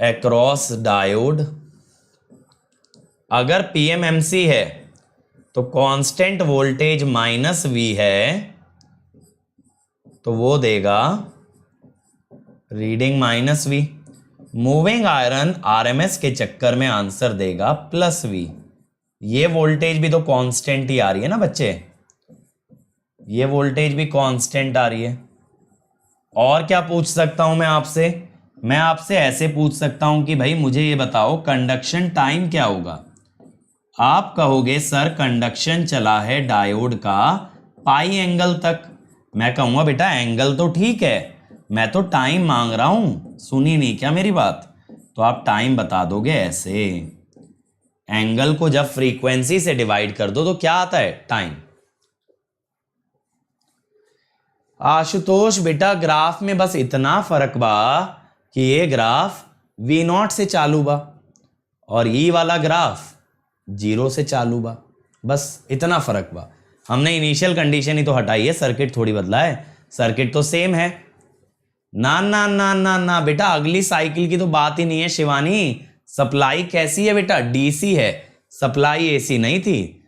S1: अक्रॉस डायोड, अगर पीएमएमसी है तो कांस्टेंट वोल्टेज -V है, तो वो देगा reading -V। Moving iron RMS के चक्कर में आंसर देगा +V। ये वोल्टेज भी तो कांस्टेंट ही आ रही है ना बच्चे, ये वोल्टेज भी कांस्टेंट आ रही है। और क्या पूछ सकता हूं मैं आपसे? मैं आपसे ऐसे पूछ सकता हूं कि भाई मुझे ये बताओ कंडक्शन टाइम क्या होगा। आप कहोगे सर कंडक्शन चला है डायोड का पाई एंगल तक। मैं कहूंगा बेटा एंगल तो ठीक है, मैं तो टाइम मांग रहा हूं, सुनी नहीं क्या मेरी बात? तो आप टाइम बता दोगे ऐसे, एंगल को जब फ्रीक्वेंसी से डिवाइड कर दो तो क्या आता है? टाइम। आशुतोष बेटा ग्राफ में बस इतना फर्क बा कि ये ग्राफ V0 से चालू बा और ये वाला ग्राफ 0 से चालू बा, बस इतना फर्क हुआ। हमने इनिशियल कंडीशन ही तो हटाई है, सर्किट थोड़ी बदला है, सर्किट तो सेम है। ना ना ना ना ना बेटा, अगली साइकिल की तो बात ही नहीं है शिवानी। सप्लाई कैसी है बेटा? डीसी है, सप्लाई एसी नहीं थी।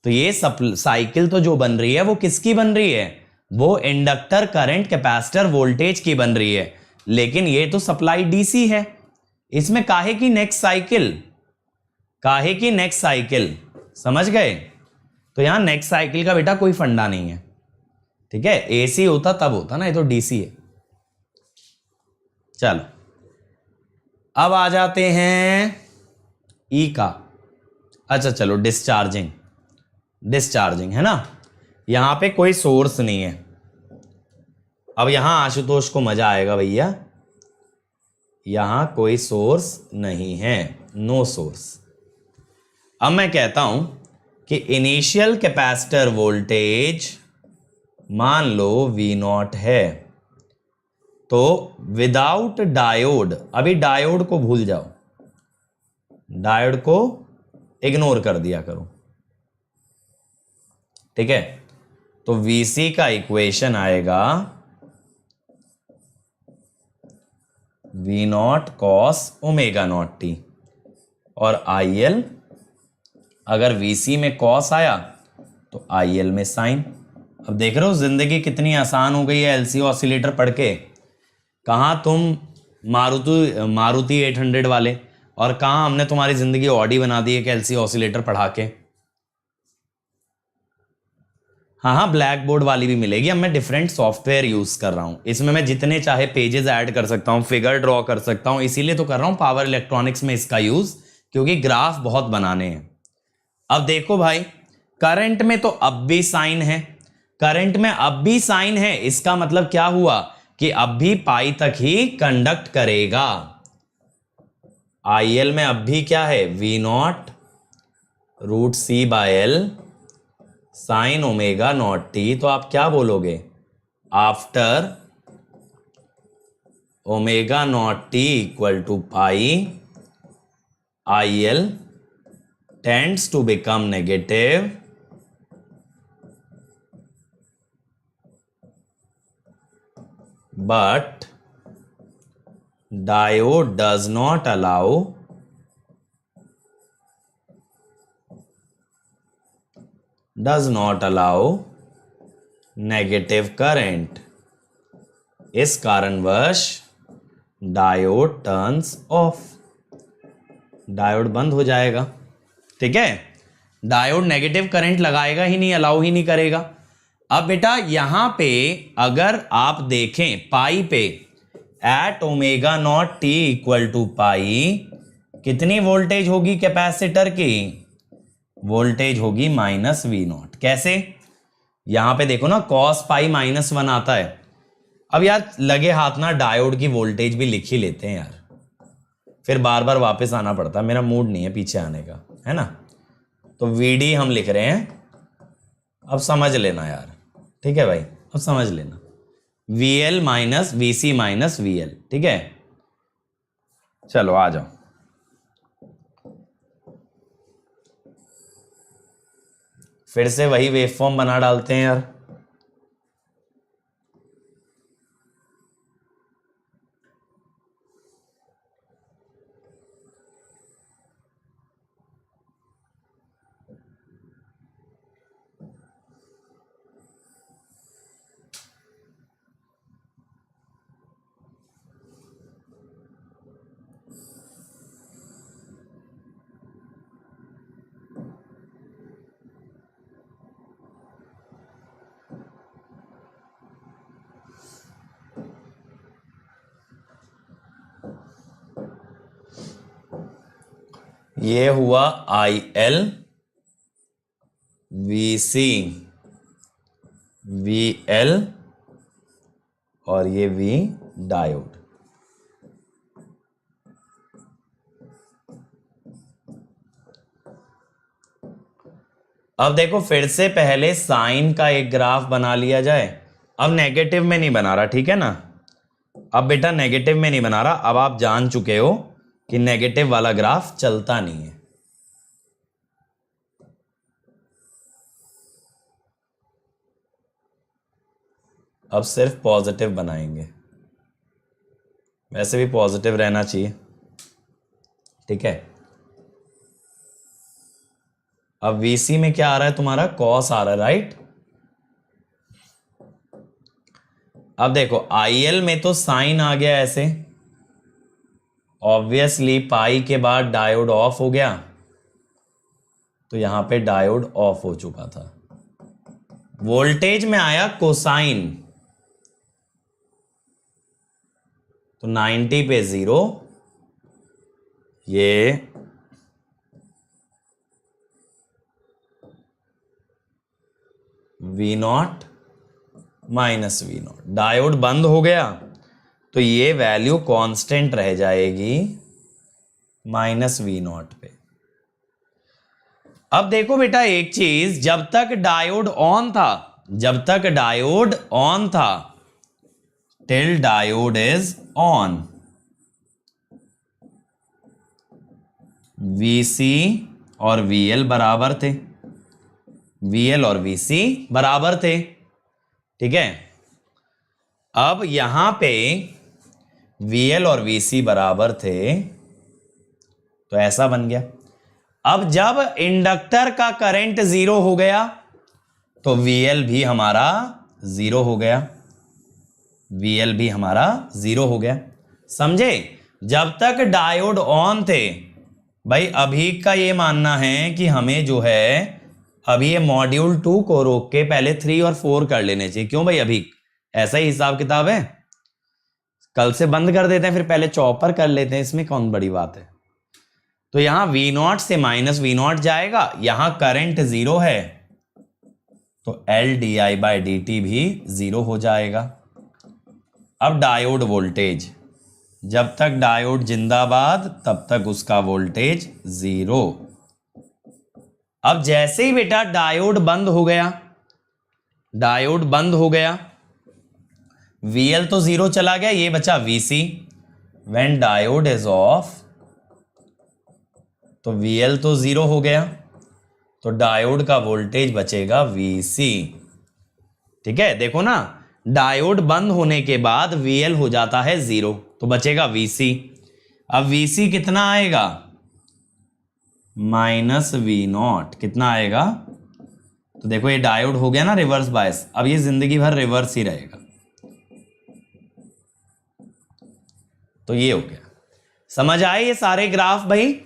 S1: तो ये साइकिल तो जो बन रही है वो किसकी बन रही है? वो इंडक्टर करंट कैपेसिटर वोल्टेज की बन रही है, लेकिन ये तो सप्लाई डीसी है। इसमें काहे की नेक्स्ट साइकिल, काहे की नेक्स्ट साइकिल, समझ गए? तो यहां नेक्स्ट साइकिल का बेटा कोई फंडा नहीं है, ठीक है? एसी होता तब होता ना, ये तो डीसी है। चलो अब आ जाते हैं ई का। अच्छा चलो, डिस्चार्जिंग, डिस्चार्जिंग है ना, यहां पे कोई सोर्स नहीं है। अब यहां आशुतोष को मजा आएगा भैया, यहां कोई सोर्स नहीं है, नो सोर्स। अब मैं कहता हूं कि इनिशियल कैपेसिटर वोल्टेज मान लो V0 है, तो विदाउट डायोड, अभी डायोड को भूल जाओ, डायोड को इग्नोर कर दिया करो, ठीक है? तो Vc का इक्वेशन आएगा V0 cos omega naught t, और IL अगर Vc में cos आया तो IL में साइन। अब देख रहे हो जिंदगी कितनी आसान हो गई है एलसी ऑसिलेटर पढ़ के। कहाँ तुम मारुति 800 वाले, और कहाँ हमने तुम्हारी जिंदगी ऑडी बना दी है कि एलसी ऑसिलेटर पढ़ा के। हाँ हाँ, ब्लैक बोर्ड वाली भी मिलेगी। अब मैं डिफरेंट सॉफ्टवेयर यूज कर रहा हूँ, इसमें मैं जितने चाहे पेजेस ऐड कर सकता हूँ, फिगर ड्रॉ कर सकता हूँ, इसीलिए तो कर रहा हूँ पावर इलेक्ट्रॉनिक्स में इसका यूज, क्योंकि ग्राफ बहुत बनाने हैं। अब देखो भाई, करंट में तो अब भी साइन है, करंट में अब भी साइन है, इसका मतलब क्या हुआ कि अब भी पाई तक ही कंडक्ट करेगा। IL में अब भी क्या है? V0 root C by L sine omega not t. तो आप क्या बोलोगे? After omega not T equal to pi, IL tends to become negative but diode does not allow negative current। इस कारणवश डायोड टर्न्स ऑफ, डायोड बंद हो जाएगा, ठीक है? डायोड नेगेटिव करंट लगाएगा ही नहीं, अलाउ ही नहीं करेगा। अब बेटा यहां पे अगर आप देखें पाई पे, at omega not T equal to pi, कितनी वोल्टेज होगी कैपेसिटर की? वोल्टेज होगी -V0। कैसे? यहां पे देखो ना, कॉस पाई -1 आता है। अब यार लगे हाथ ना डायोड की वोल्टेज भी लिख ही लेते हैं यार, फिर बार बार वापस आना पड़ता है, मेरा मूड नहीं है पीछे आने का, है ना? तो VD हम लिख रहे हैं, अब समझ लेना यार, ठीक है भाई, अब समझ लेना, VL minus VC minus VL, ठीक है? चलो आ जाओ, फिर से वही वेवफॉर्म बना डालते हैं यार। ये हुआ IL, VC, VL और ये V डायोड। अब देखो फिर से पहले साइन का एक ग्राफ बना लिया जाए। अब नेगेटिव में नहीं बना रहा, ठीक है ना? अब बेटा नेगेटिव में नहीं बना रहा, अब आप जान चुके हो कि नेगेटिव वाला ग्राफ चलता नहीं है। अब सिर्फ पॉजिटिव बनाएंगे, वैसे भी पॉजिटिव रहना चाहिए, ठीक है। अब VC में क्या आ रहा है तुम्हारा, कॉस आ रहा है, राइट। अब देखो IL में तो साइन आ गया ऐसे, ऑब्वियसली पाई के बाद डायोड ऑफ हो गया, तो यहां पे डायोड ऑफ हो चुका था। वोल्टेज में आया कोसाइन, तो 90 पे 0, ये V0 माइनस V0, डायोड बंद हो गया तो ये वैल्यू कांस्टेंट रह जाएगी माइनस V0 पे। अब देखो बेटा एक चीज, जब तक डायोड ऑन था, जब तक डायोड ऑन था, till diode is on, VC और VL बराबर थे, VL और VC बराबर थे, ठीक है। अब यहां पे VL और VC बराबर थे, तो ऐसा बन गया। अब जब इंडक्टर का करंट 0 हो गया तो VL भी हमारा 0 हो गया, VL भी हमारा 0 हो गया, समझे। जब तक डायोड ऑन थे, भाई अभी का ये मानना है कि हमें जो है अभी ये मॉड्यूल 2 को रोक के पहले 3 और 4 कर लेने चाहिए। क्यों भाई, अभी ऐसा ही हिसाब किताब है, कल से बंद कर देते हैं, फिर पहले चॉपर कर लेते हैं, इसमें कौन बड़ी बात है। तो यहां V0 से माइनस V0 जाएगा, यहां करंट 0 है तो LdI/dt भी 0 हो जाएगा। अब डायोड वोल्टेज, जब तक डायोड जिंदाबाद तब तक उसका वोल्टेज 0। अब जैसे ही बेटा डायोड बंद हो गया, डायोड बंद हो गया, VL तो 0 चला गया, ये बचा VC। When diode is of, तो VL तो 0 हो गया, तो डायोड का वोल्टेज बचेगा VC, ठीक है। देखो ना, डायोड बंद होने के बाद VL हो जाता है 0, तो बचेगा VC। अब VC कितना आएगा, माइनस V0, कितना आएगा, तो देखो ये डायोड हो गया ना रिवर्स बायस, अब ये जिंदगी भर रिवर्स ही रहेगा, तो ये हो गया। समझ आए ये सारे ग्राफ भाई,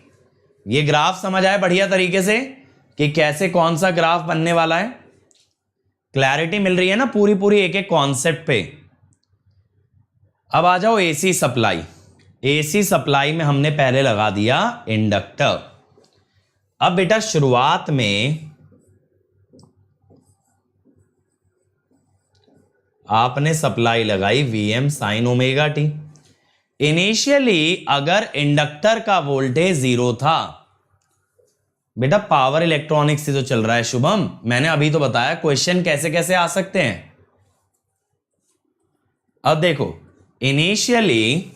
S1: ये ग्राफ समझ आए बढ़िया तरीके से कि कैसे कौन सा ग्राफ बनने वाला है, क्लैरिटी मिल रही है ना पूरी पूरी एक एक कॉन्सेप्ट पे। अब आ जाओ AC सप्लाई। AC सप्लाई में हमने पहले लगा दिया इंडक्टर। अब बेटा शुरुआत में आपने सप्लाई लगाई Vm sin omega T. Initially अगर इंडक्टर का वोल्टेज 0 था, बेटा पावर इलेक्ट्रॉनिक्स से जो चल रहा है शुभम, मैंने अभी तो बताया क्वेश्चन कैसे कैसे आ सकते हैं। अब देखो initially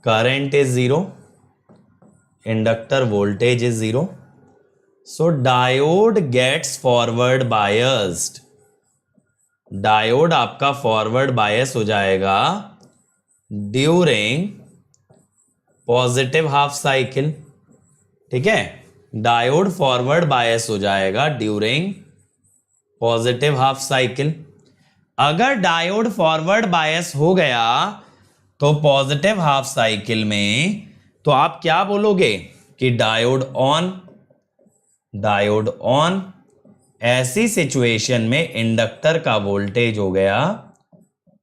S1: current is 0, inductor voltage is 0, so diode gets forward biased। Diode आपका फॉरवर्ड बायस हो जाएगा ड्यूरिंग पॉजिटिव हाफ साइकिल, ठीक है। डायोड फॉरवर्ड बायस हो जाएगा ड्यूरिंग पॉजिटिव हाफ साइकिल। अगर डायोड फॉरवर्ड बायस हो गया तो पॉजिटिव हाफ साइकिल में तो आप क्या बोलोगे कि डायोड ऑन, डायोड ऑन। ऐसी सिचुएशन में इंडक्टर का वोल्टेज हो गया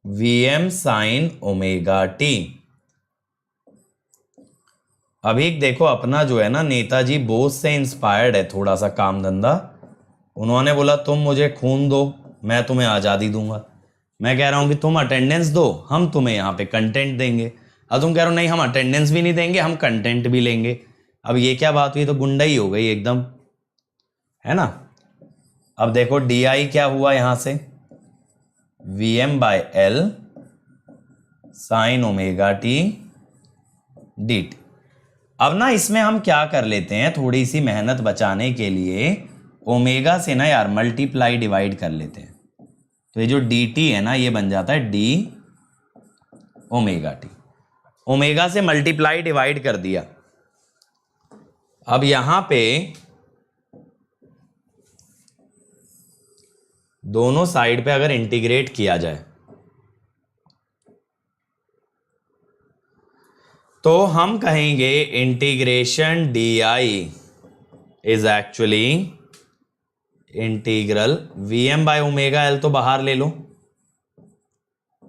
S1: Vm sin ओमेगा टी। अभी देखो अपना जो है ना नेताजी बोस से इंस्पायर्ड है थोड़ा सा काम धंधा। उन्होंने बोला तुम मुझे खून दो मैं तुम्हें आजादी दूंगा। मैं कह रहा हूं कि तुम अटेंडेंस दो हम तुम्हें यहाँ पे कंटेंट देंगे। अब तुम कह रहे हो नहीं हम अटेंडेंस भी नहीं देंगे हम कंटेंट भी लेंगे। अब ये क्या बात हुई, तो गुंडा ही हो गई एकदम, है ना। अब देखो DI क्या हुआ यहां से, Vm/L sin omega T dt। अब ना इसमें हम क्या कर लेते हैं, थोड़ी सी मेहनत बचाने के लिए ओमेगा से ना यार मल्टीप्लाई डिवाइड कर लेते हैं। तो ये जो डी टी है ना ये बन जाता है डी ओमेगा टी। ओमेगा से मल्टीप्लाई डिवाइड कर दिया। अब यहां पे दोनों साइड पे अगर इंटीग्रेट किया जाए तो हम कहेंगे integration D I is actually integral V M by omega L, तो बाहर ले लो,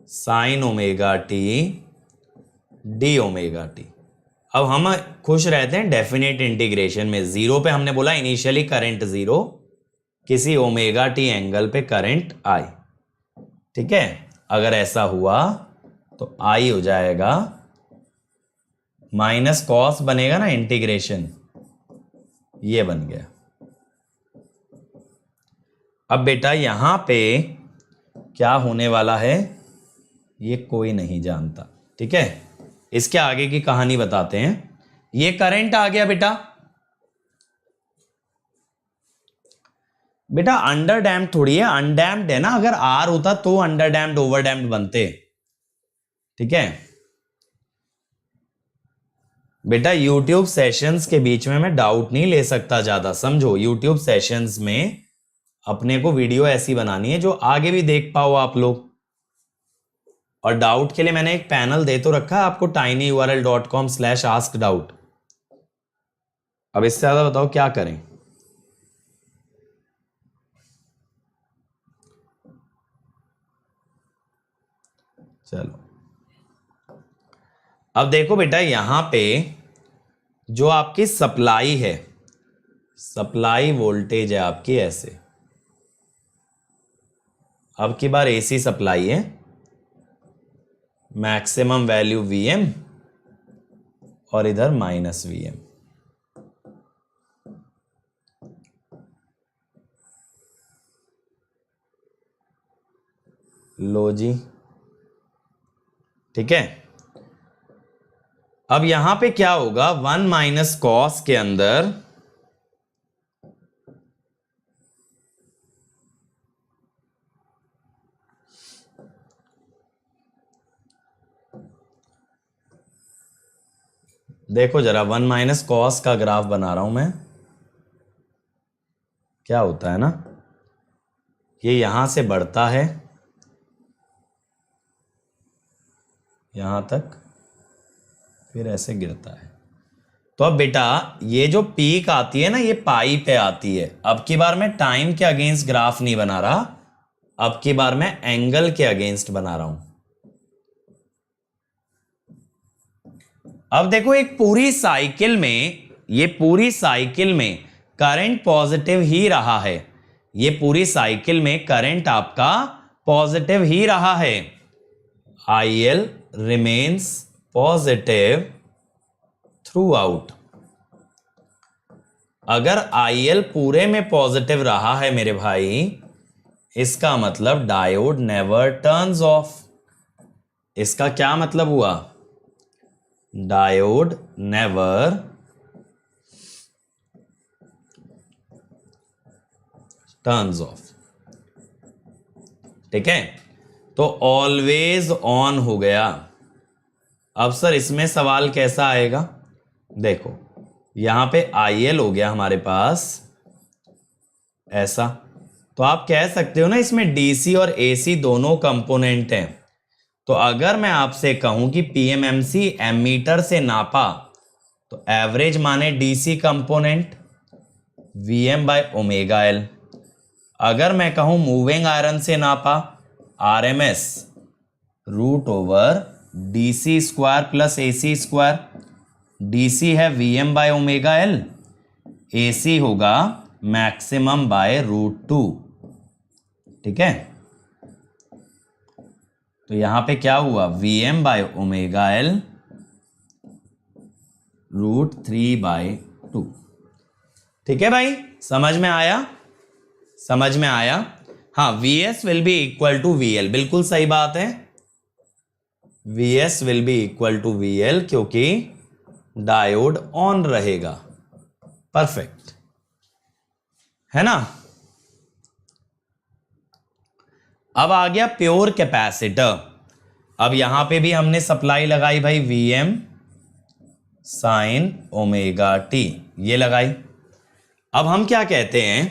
S1: sine omega T D omega T. अब हम खुश रहते हैं डेफिनेट इंटीग्रेशन में। जीरो पे हमने बोला इनिशियली करंट जीरो, किसी ओमेगा टी एंगल पे करंट आई। ठीक है, अगर ऐसा हुआ तो आई हो जाएगा माइनस कॉस बनेगा ना इंटीग्रेशन, ये बन गया। अब बेटा यहां पे क्या होने वाला है ये कोई नहीं जानता। ठीक है, इसके आगे की कहानी बताते हैं। ये करंट आ गया बेटा, बेटा अंडर डैम्ड थोड़ी है, अनडैम्ड है ना। अगर आर होता तो अंडर डैम्ड ओवर डैम्ड बनते। ठीक है बेटा, YouTube सेशंस के बीच में मैं डाउट नहीं ले सकता ज्यादा, समझो। YouTube सेशंस में अपने को वीडियो ऐसी बनानी है जो आगे भी देख पाओ आप लोग। और डाउट के लिए मैंने एक पैनल दे तो रखा है आपको, tinyurl.com/askdout। अब इससे ज्यादा बताओ क्या करें। चलो अब देखो बेटा, यहां पे जो आपकी सप्लाई है, सप्लाई वोल्टेज है आपकी ऐसे। अब की बार एसी सप्लाई है, मैक्सिमम वैल्यू Vm और इधर माइनस Vm। लो जी, ठीक है। अब यहां पे क्या होगा, 1 माइनस कॉस के अंदर देखो जरा, 1 माइनस कॉस का ग्राफ बना रहा हूं मैं। क्या होता है ना, ये यहां से बढ़ता है यहां तक, फिर ऐसे गिरता है। तो अब बेटा ये जो पीक आती है ना, ये पाई पे आती है। अब की बार मैं टाइम के अगेंस्ट ग्राफ नहीं बना रहा, अब की बार मैं एंगल के अगेंस्ट बना रहा हूं। अब देखो एक पूरी साइकिल में, ये पूरी साइकिल में करंट पॉजिटिव ही रहा है। ये पूरी साइकिल में करंट आपका पॉजिटिव ही रहा है। IL remains positive throughout। अगर IL पूरे में पॉजिटिव रहा है मेरे भाई, इसका मतलब डायोड नेवर टर्न्स ऑफ। इसका क्या मतलब हुआ, डायोड नेवर टर्न्स ऑफ। ठीक है, तो ऑलवेज ऑन हो गया। अब सर इसमें सवाल कैसा आएगा, देखो यहां पे IL हो गया हमारे पास ऐसा, तो आप कह सकते हो ना इसमें DC और AC दोनों कंपोनेंट हैं। तो अगर मैं आपसे कहूं कि PMMC एमीटर से नापा तो एवरेज माने DC component Vm by omega L। अगर मैं कहूं मूविंग आयरन से नापा RMS root over DC square plus AC square. DC है Vm by omega L, AC होगा मैक्सिमम बाय √2। ठीक है, तो यहां पे क्या हुआ, Vm बाय ओमेगा L √3/2। ठीक है भाई, समझ में आया, समझ में आया। हाँ, Vs will be equal to VL, बिल्कुल सही बात है। Vs will be equal to VL, क्योंकि डायोड ऑन रहेगा। परफेक्ट है ना। अब आ गया प्योर कैपेसिटर। अब यहां पे भी हमने सप्लाई लगाई भाई Vm साइन ओमेगा टी, ये लगाई। अब हम क्या कहते हैं,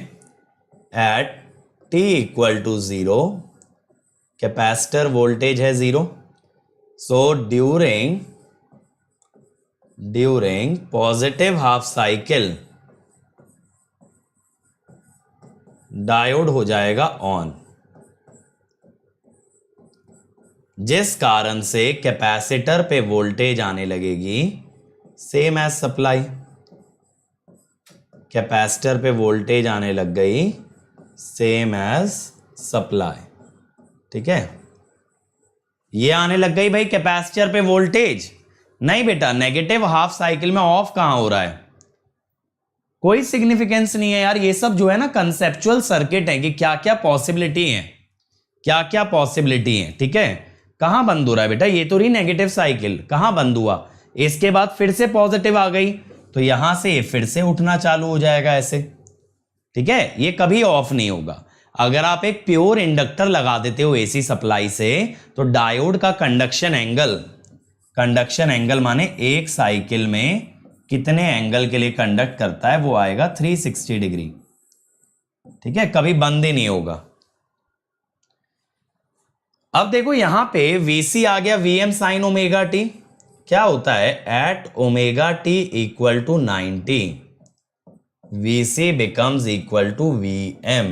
S1: at t equal to 0 capacitor voltage है 0। So during positive half cycle diode हो जाएगा ऑन, जिस कारण से कैपेसिटर पे वोल्टेज आने लगेगी सेम एज सप्लाई। कैपेसिटर पे वोल्टेज आने लग गई सेम एज सप्लाई। ठीक है, ये आने लग गई भाई कैपेसिटर पे वोल्टेज। नहीं बेटा, नेगेटिव हाफ साइकिल में ऑफ कहां हो रहा है, कोई सिग्निफिकेंस नहीं है यार। ये सब जो है ना कंसेप्चुअल सर्किट है कि क्या क्या पॉसिबिलिटी है, क्या क्या पॉसिबिलिटी है। ठीक है, कहां बंद हो रहा है बेटा, ये तो रही नेगेटिव साइकिल, कहां बंद हुआ, इसके बाद फिर से पॉजिटिव आ गई तो यहां से ये फिर से उठना चालू हो जाएगा ऐसे। ठीक है, ये कभी ऑफ नहीं होगा। अगर आप एक प्योर इंडक्टर लगा देते हो एसी सप्लाई से तो डायोड का कंडक्शन एंगल माने एक साइकिल में कितने एंगल के लिए कंडक्ट करता है वो आएगा 360 डिग्री। ठीक है, कभी बंद ही नहीं होगा। अब देखो यहां पे Vc आ गया Vm साइन ओमेगा टी। क्या होता है, at omega t equal to 90 Vc becomes equal to Vm,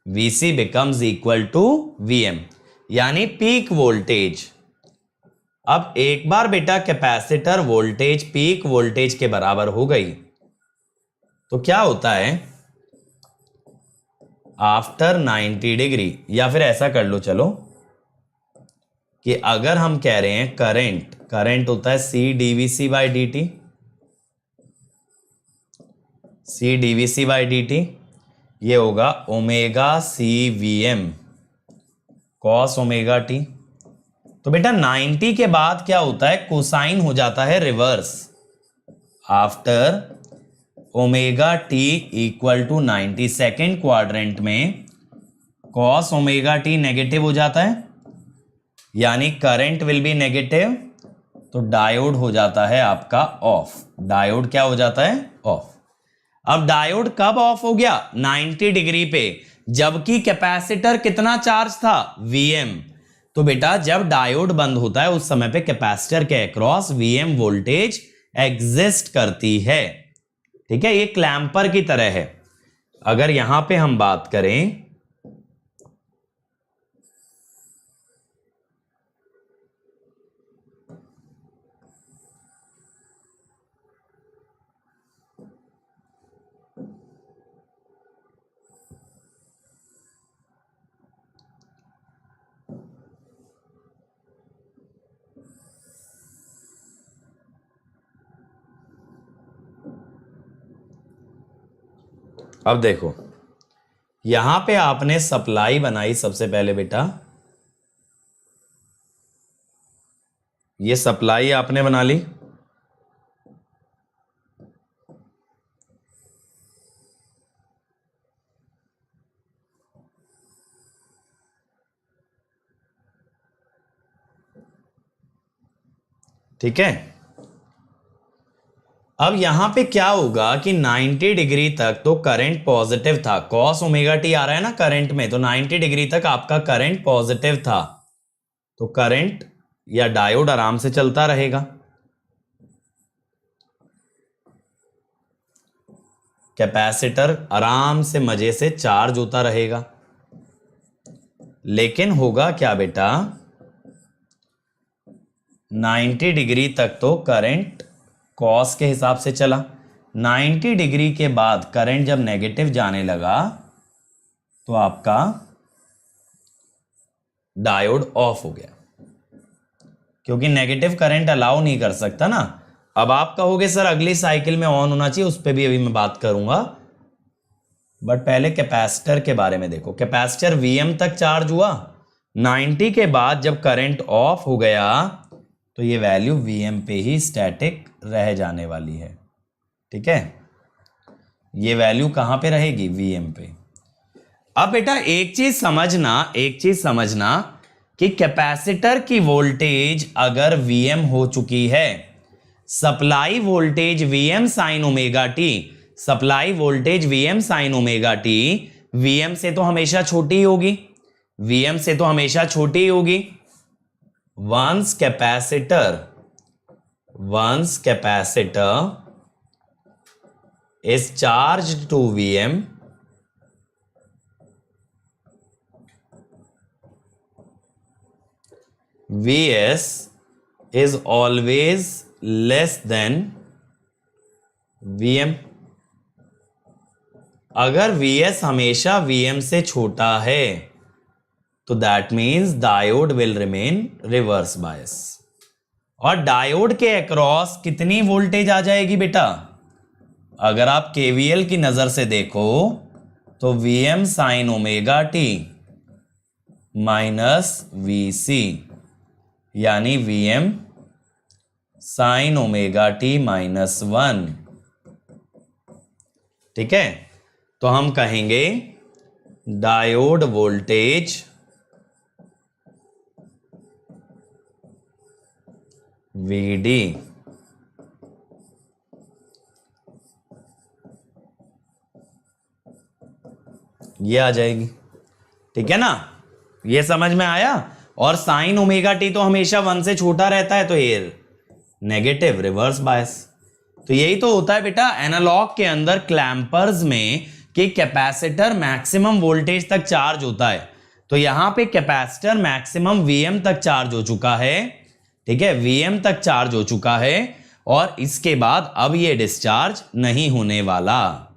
S1: Vc becomes equal to Vm यानी पीक वोल्टेज। अब एक बार बेटा कैपेसिटर वोल्टेज पीक वोल्टेज के बराबर हो गई तो क्या होता है, आफ्टर 90 डिग्री, या फिर ऐसा कर लो चलो कि अगर हम कह रहे हैं करंट होता है C dVc by dt, C dVc by dt, ये होगा omega C Vm cos omega T. तो बेटा 90 के बाद क्या होता है, कोसाइन हो जाता है reverse. After omega t equal to 90 second quadrant में कॉस ओमेगा टी नेगेटिव हो जाता है, यानी करंट विल बी नेगेटिव, तो डायोड हो जाता है आपका ऑफ। डायोड क्या हो जाता है, ऑफ। अब डायोड कब ऑफ हो गया, 90 डिग्री पे, जबकि कैपेसिटर कितना चार्ज था, Vm। तो बेटा जब डायोड बंद होता है उस समय पे कैपेसिटर के अक्रॉस Vm वोल्टेज एग्जिस्ट करती है। ठीक है, ये क्लैंपर की तरह है। अगर यहां पे हम बात करें, अब देखो यहां पे आपने सप्लाई बनाई सबसे पहले बेटा, ये सप्लाई आपने बना ली। ठीक है, अब यहां पे क्या होगा कि 90 डिग्री तक तो करंट पॉजिटिव था, कॉस ओमेगा टी आ रहा है ना करंट में, तो 90 डिग्री तक आपका करंट पॉजिटिव था, तो करंट या डायोड आराम से चलता रहेगा। कैपेसिटर आराम से मजे से चार्ज होता रहेगा। लेकिन होगा क्या बेटा, 90 डिग्री तक तो करंट कॉस के हिसाब से चला, 90 डिग्री के बाद करंट जब नेगेटिव जाने लगा तो आपका डायोड ऑफ हो गया, क्योंकि नेगेटिव करंट अलाउ नहीं कर सकता ना। अब आप कहोगे सर अगली साइकिल में ऑन होना चाहिए, उस पर भी अभी मैं बात करूंगा, बट पहले कैपेसिटर के बारे में देखो। कैपेसिटर Vm तक चार्ज हुआ, 90 के बाद जब करंट ऑफ हो गया तो ये वैल्यू Vm पे ही स्टैटिक रह जाने वाली है। ठीक है, ये वैल्यू कहां पे रहेगी, Vm पे। अब बेटा एक चीज समझना कि कैपेसिटर की वोल्टेज अगर Vm हो चुकी है, supply voltage Vm sign omega T, supply voltage Vm sign omega T Vm से तो हमेशा छोटी होगी, Vm से तो हमेशा छोटी होगी। Once capacitor is charged to Vm, Vs is always less than Vm। अगर Vs हमेशा Vm से छोटा है तो that means diode will remain reverse bias. और डायोड के अक्रॉस कितनी वोल्टेज आ जाएगी बेटा, अगर आप KVL की नजर से देखो तो Vm sign omega T minus Vc, यानी Vm sign omega T minus 1। ठीक है, तो हम कहेंगे डायोड वोल्टेज Vd ये आ जाएगी। ठीक है ना, ये समझ में आया। और साइन ओमेगा टी तो हमेशा 1 से छोटा रहता है, तो ये नेगेटिव रिवर्स बायस। तो यही तो होता है बेटा एनालॉग के अंदर क्लैंपर्स में कि कैपेसिटर मैक्सिमम वोल्टेज तक चार्ज होता है। तो यहां पे कैपेसिटर मैक्सिमम Vm तक चार्ज हो चुका है। ठीक है, Vm तक चार्ज हो चुका है और इसके बाद अब ये डिस्चार्ज नहीं होने वाला।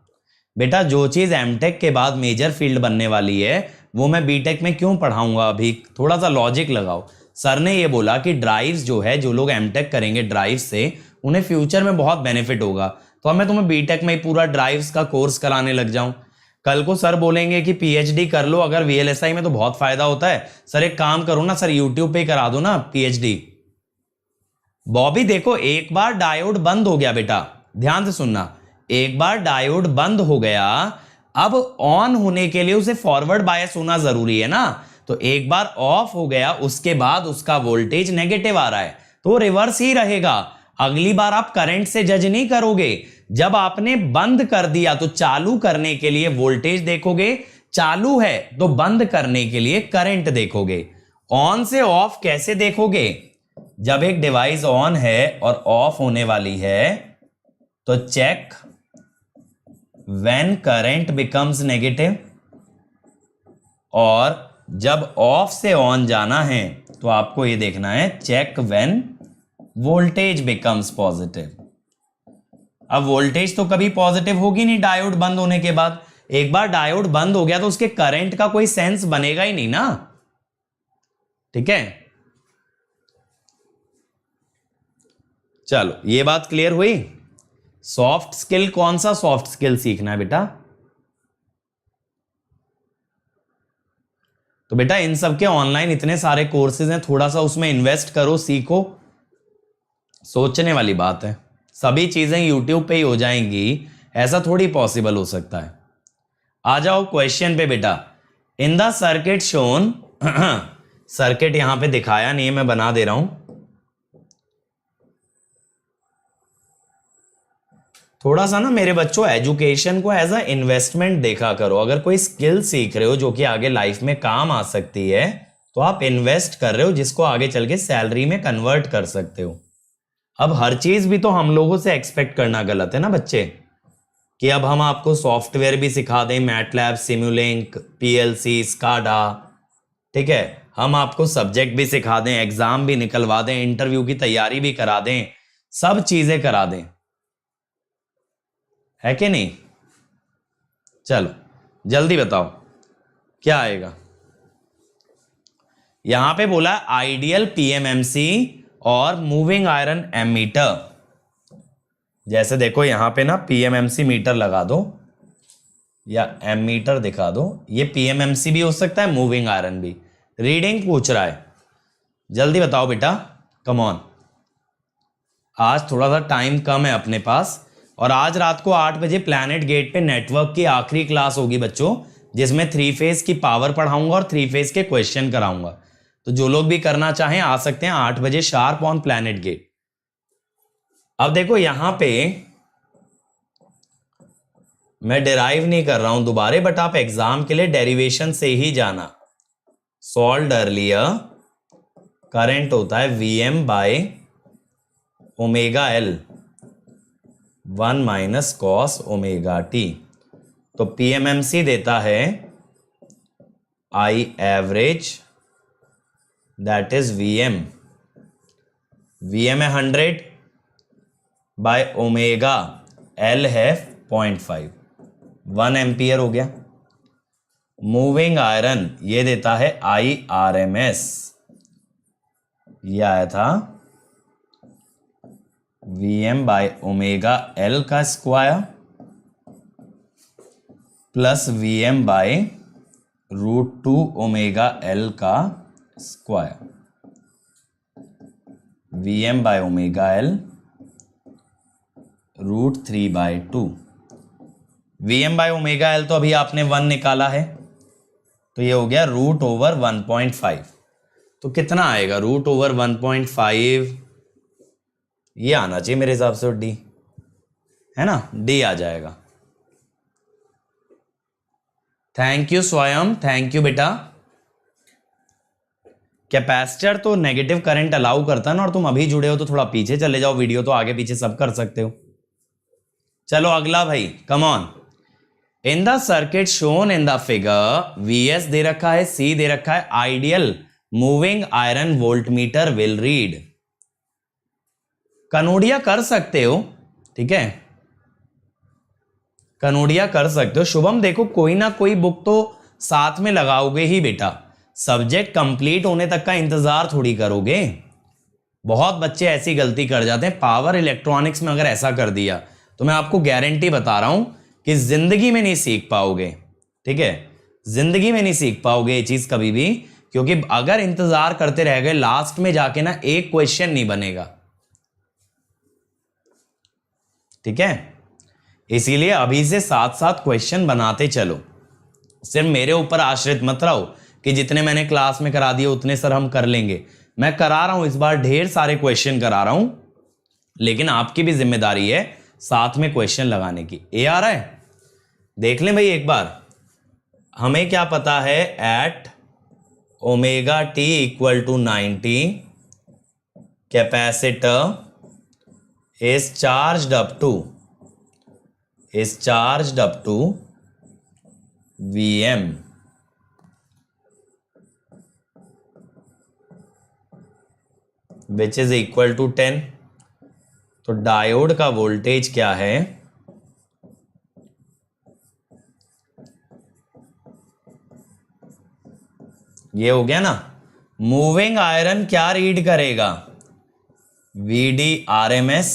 S1: बेटा जो चीज एमटेक के बाद मेजर फील्ड बनने वाली है वो मैं बीटेक में क्यों पढ़ाऊंगा, अभी थोड़ा सा लॉजिक लगाओ। सर ने ये बोला कि ड्राइव्स जो है, जो लोग एमटेक करेंगे ड्राइव से उन्हें फ्यूचर में बहुत बेनिफिट होगा। तो अब मैं तुम्हें बीटेक में पूरा ड्राइव्स का कोर्स कराने लग जाऊं। कल को सर बोलेंगे कि पीएचडी कर लो अगर वीएलएसआई में, तो बहुत फायदा होता है। सर एक काम करो ना सर, यूट्यूब पे करा दो ना पीएचडी। बॉबी देखो एक बार डायोड बंद हो गया बेटा, ध्यान से सुनना, एक बार डायोड बंद हो गया, अब ऑन होने के लिए उसे फॉरवर्ड बायस होना जरूरी है ना। तो एक बार ऑफ हो गया उसके बाद उसका वोल्टेज नेगेटिव आ रहा है तो रिवर्स ही रहेगा। अगली बार आप करंट से जज नहीं करोगे, जब आपने बंद कर दिया तो चालू करने के लिए वोल्टेज देखोगे, चालू है तो बंद करने के लिए करंट देखोगे। ऑन से ऑफ कैसे देखोगे, जब एक डिवाइस ऑन है और ऑफ होने वाली है तो check when current becomes negative, और जब ऑफ से ऑन जाना है तो आपको ये देखना है check when voltage becomes positive. अब वोल्टेज तो कभी पॉजिटिव होगी नहीं डायोड बंद होने के बाद। एक बार डायोड बंद हो गया तो उसके करंट का कोई सेंस बनेगा ही नहीं ना। ठीक है, चलो ये बात क्लियर हुई। सॉफ्ट स्किल, कौन सा सॉफ्ट स्किल सीखना है बेटा, तो बेटा इन सब के ऑनलाइन इतने सारे कोर्सेज हैं, थोड़ा सा उसमें इन्वेस्ट करो, सीखो। सोचने वाली बात है, सभी चीजें यूट्यूब पे ही हो जाएंगी ऐसा थोड़ी पॉसिबल हो सकता है। आ जाओ क्वेश्चन पे बेटा। In the circuit shown, circuit यहां पे दिखाया नहीं है, मैं बना दे रहा हूं। थोड़ा सा ना मेरे बच्चों एजुकेशन को एज अ इन्वेस्टमेंट देखा करो। अगर कोई स्किल सीख रहे हो जो कि आगे लाइफ में काम आ सकती है तो आप इन्वेस्ट कर रहे हो, जिसको आगे चल के सैलरी में कन्वर्ट कर सकते हो। अब हर चीज भी तो हम लोगों से एक्सपेक्ट करना गलत है ना बच्चे, कि अब हम आपको सॉफ्टवेयर भी सिखा दें, मैटलैब, सिमुलिंक, पीएलसी, स्काडा। ठीक है, हम आपको सब्जेक्ट भी सिखा दें, एग्जाम भी निकलवा दें, इंटरव्यू की तैयारी भी करा दें, सब चीजें करा दें, है कि नहीं। चलो जल्दी बताओ क्या आएगा। यहां पे बोला आइडियल पीएमएमसी और मूविंग आयरन एमीटर। जैसे देखो यहां पे ना पीएमएमसी मीटर लगा दो या एमीटर दिखा दो, ये पीएमएमसी भी हो सकता है, मूविंग आयरन भी। रीडिंग पूछ रहा है, जल्दी बताओ बेटा, कम ऑन। आज थोड़ा सा टाइम कम है अपने पास, और आज रात को 8 बजे प्लैनेट गेट पे नेटवर्क की आखिरी क्लास होगी बच्चों, जिसमें 3 फेज की पावर पढ़ाऊंगा और 3 फेज के क्वेश्चन कराऊंगा। तो जो लोग भी करना चाहें आ सकते हैं 8 बजे शार्प ऑन प्लैनेट गेट। अब देखो यहां पे मैं डेराइव नहीं कर रहा हूं दोबारा, बट आप एग्जाम के लिए डेरिवेशन से ही जाना। सॉल्व्ड अर्लियर, करंट होता है Vm by omega L 1 minus cos omega T. तो पीएमएमसी देता है I average, that is Vm। Vm है 100 बाय ओमेगा एल है 0.5, 1 एम्पियर हो गया। मूविंग आयरन ये देता है IRMS, ये आया था Vm बाय ओमेगा एल का square plus Vm by √2 omega L का square. Vm by omega L √3/2। Vm by omega L तो अभी आपने 1 निकाला है, तो ये हो गया √1/5। तो कितना आएगा √1/5? ये आना चाहिए मेरे हिसाब से डी, है ना, डी आ जाएगा। थैंक यू स्वयं, थैंक यू बेटा। कैपेसिटर तो नेगेटिव करंट अलाउ करता है ना, और तुम अभी जुड़े हो तो थोड़ा पीछे चले जाओ, वीडियो तो आगे पीछे सब कर सकते हो। चलो अगला भाई, come on. In the circuit shown in the figure Vs दे रखा है, C दे रखा है, ideal moving iron voltmeter will read. Kanodia कर सकते हो, ठीक है, कनोडिया कर सकते हो। शुभम देखो कोई ना कोई बुक तो साथ में लगाओगे ही बेटा, सब्जेक्ट कंप्लीट होने तक का इंतजार थोड़ी करोगे। बहुत बच्चे ऐसी गलती कर जाते हैं। पावर इलेक्ट्रॉनिक्स में अगर ऐसा कर दिया तो मैं आपको गारंटी बता रहा हूं कि जिंदगी में नहीं सीख पाओगे, ठीक है, जिंदगी में नहीं सीख पाओगे ये चीज कभी भी, क्योंकि अगर इंतजार करते रह गए लास्ट में जाके ना एक क्वेश्चन नहीं बनेगा, ठीक है। इसीलिए अभी से साथ साथ क्वेश्चन बनाते चलो, सिर्फ मेरे ऊपर आश्रित मत रहो कि जितने मैंने क्लास में करा दिए उतने सर हम कर लेंगे। मैं करा रहा हूं इस बार ढेर सारे क्वेश्चन करा रहा हूं, लेकिन आपकी भी जिम्मेदारी है साथ में क्वेश्चन लगाने की। ए आ रहा है, देख लें भाई एक बार। हमें क्या पता है, at omega t equal to 90 capacitor is charged up to Vm, which is equal to 10। तो डायोड का वोल्टेज क्या है, ये हो गया ना। मूविंग आयरन क्या रीड करेगा, VD RMS,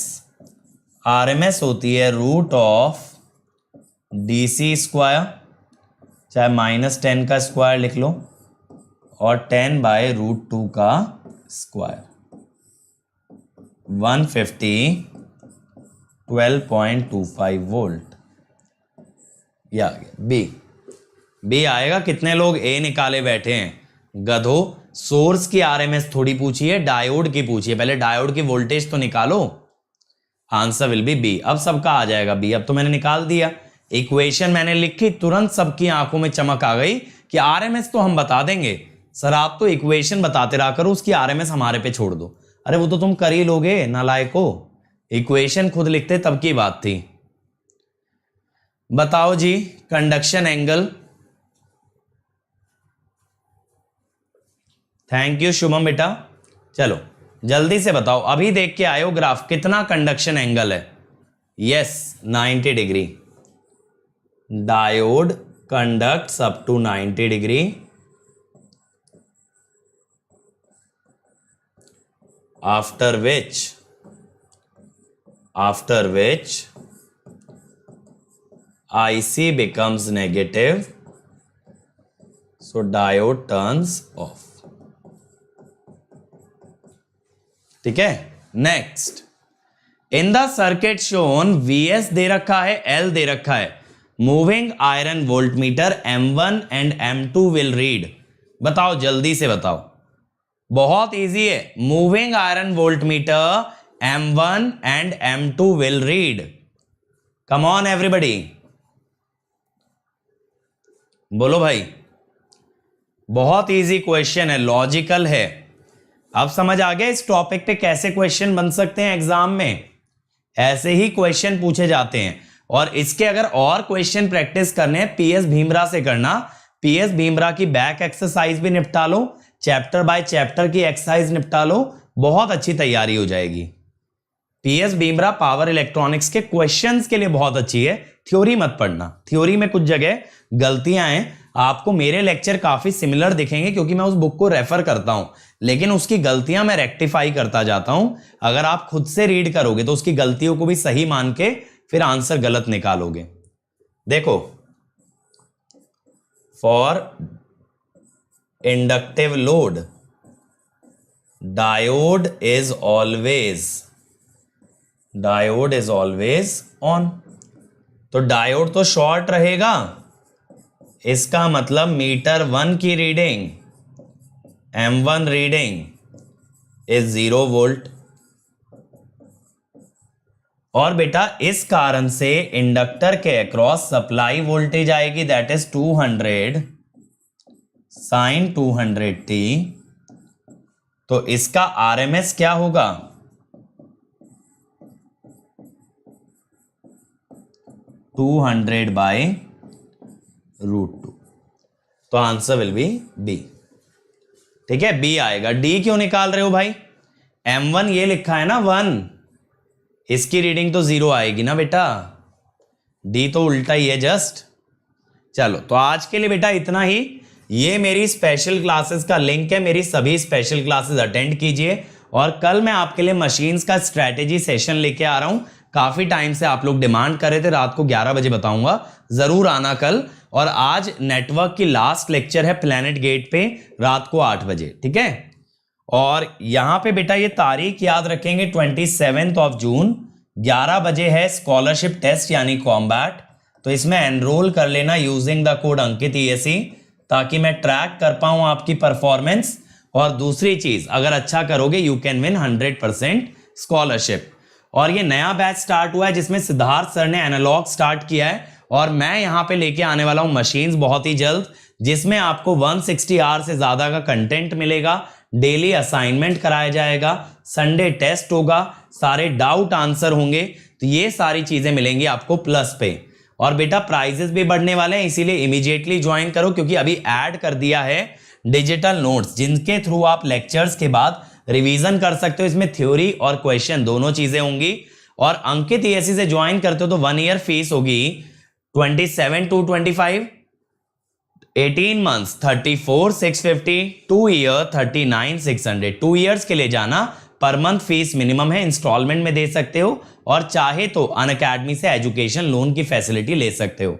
S1: RMS होती है √DC स्क्वायर, चाहे -10 का स्क्वायर लिख लो, और 10 बाय √2 का स्क्वायर। 150 12.25 वोल्ट। ये आ गया बी आएगा। कितने लोग ए निकाले बैठे हैं गधो, सोर्स की आरएमएस थोड़ी पूछी है, डायोड की पूछी है, पहले डायोड की वोल्टेज तो निकालो। Answer will be B. अब सबका आ जाएगा बी। अब तो मैंने निकाल दिया, इक्वेशन मैंने लिखी, तुरंत सबकी आंखों में चमक आ गई कि आरएमएस तो हम बता देंगे सर, आप तो इक्वेशन बताते रहा करो, उसकी आरएमएस हमारे पे छोड़ दो। अरे वो तो तुम कर ही लोगे नालायको, इक्वेशन खुद लिखते तब की बात थी। बताओ जी conduction angle. Thank you Shubham बेटा। चलो जल्दी से बताओ, अभी देख के आयो ग्राफ, कितना कंडक्शन एंगल है। Yes 90 degree. Diode conducts up to 90 degree, after which IC becomes negative, so diode turns off। ठीक है, next in the circuit shown VS दे रखा है, L दे रखा है, moving iron voltmeter M1 and M2 will read. बताओ जल्दी से बताओ, बहुत इजी है। Moving iron voltmeter M1 and M2 will read. Come on everybody, बोलो भाई। बहुत इजी क्वेश्चन है, लॉजिकल है। अब समझ आ गया इस टॉपिक पे कैसे क्वेश्चन बन सकते हैं एग्जाम में। ऐसे ही क्वेश्चन पूछे जाते हैं। और इसके अगर और क्वेश्चन प्रैक्टिस करने हैं PS भीमरा से करना। PS भीमरा की बैक एक्सरसाइज भी निपटा लो, चैप्टर बाय चैप्टर की एक्सरसाइज निपटा लो, बहुत अच्छी तैयारी हो जाएगी। PS भीमरा पावर इलेक्ट्रॉनिक्स के क्वेश्चंस के लिए बहुत अच्छी है, थ्योरी मत पढ़ना। थ्योरी में कुछ जगह गलतियां हैं, आपको मेरे लेक्चर काफी सिमिलर दिखेंगे क्योंकि मैं उस बुक को रेफर करता हूं, लेकिन उसकी गलतियां मैं रेक्टिफाई करता जाता हूं। अगर आप खुद से रीड करोगे तो उसकी गलतियों को भी सही मान के फिर आंसर गलत निकालोगे। देखो, for inductive load diode is always on. तो डायोड तो शॉर्ट रहेगा, इसका मतलब मीटर 1 की reading M1 reading is 0 volt. और बेटा इस कारण से इंडक्टर के अक्रॉस सप्लाई वोल्टेज आएगी, दैट इज 200 sin 200t। तो इसका RMS क्या होगा? 200/√2। तो आंसर विल बी B। ठीक है, B आएगा। D क्यों निकाल रहे हो भाई? M1 ये लिखा है ना 1, इसकी रीडिंग तो 0 आएगी ना बेटा। D तो उल्टा ही है जस्ट। चलो, तो आज के लिए बेटा इतना ही। ये मेरी स्पेशल क्लासेस का लिंक है, मेरी सभी स्पेशल क्लासेस अटेंड कीजिए। और कल मैं आपके लिए मशीन्स का स्ट्रैटेजी सेशन लेके आ रहा हूं। काफी टाइम से आप लोग डिमांड कर रहे थे, रात को 11 बजे बताऊंगा, जरूर आना कल। और आज नेटवर्क की लास्ट लेक्चर है प्लैनेट गेट पे, रात को 8 बजे। ठीक है, और यहां पे बेटा ये तारीख याद रखेंगे, 27 जून 11 बजे है स्कॉलरशिप टेस्ट यानी कॉम्बैट। तो इसमें एनरोल कर लेना using the code Ankit ESE, ताकि मैं ट्रैक कर पाऊं आपकी परफॉर्मेंस। और दूसरी चीज, अगर अच्छा करोगे यू कैन विन 100% स्कॉलरशिप। और ये नया बैच स्टार्ट हुआ है जिसमें सिद्धार्थ सर ने एनालॉग स्टार्ट किया है, और मैं यहां पे लेके आने वाला हूं मशीन्स बहुत ही जल्द, जिसमें आपको 160 आवर से ज्यादा का कंटेंट मिलेगा, डेली असाइनमेंट कराया जाएगा, संडे टेस्ट होगा, सारे डाउट आंसर होंगे। तो ये सारी चीजें मिलेंगी आपको प्लस पे। और बेटा प्राइजेस भी बढ़ने वाले हैं, इसीलिए इमीडिएटली ज्वाइन करो, क्योंकि अभी ऐड कर दिया है डिजिटल नोट्स, जिनके थ्रू आप लेक्चर्स के बाद रिवीजन कर सकते हो। इसमें थ्योरी और क्वेश्चन दोनों चीजें होंगी। और अंकित ESE से ज्वाइन करते हो तो 1 ईयर फीस होगी 27,225, 18 मंथ्स 34,650, 2 ईयर 39,600। 2 ईयर्स के लिए जाना, पर मंथ फीस मिनिमम है, इंस्टॉलमेंट में दे सकते हो, और चाहे तो अनअकैडमी से एजुकेशन लोन की फैसिलिटी ले सकते हो।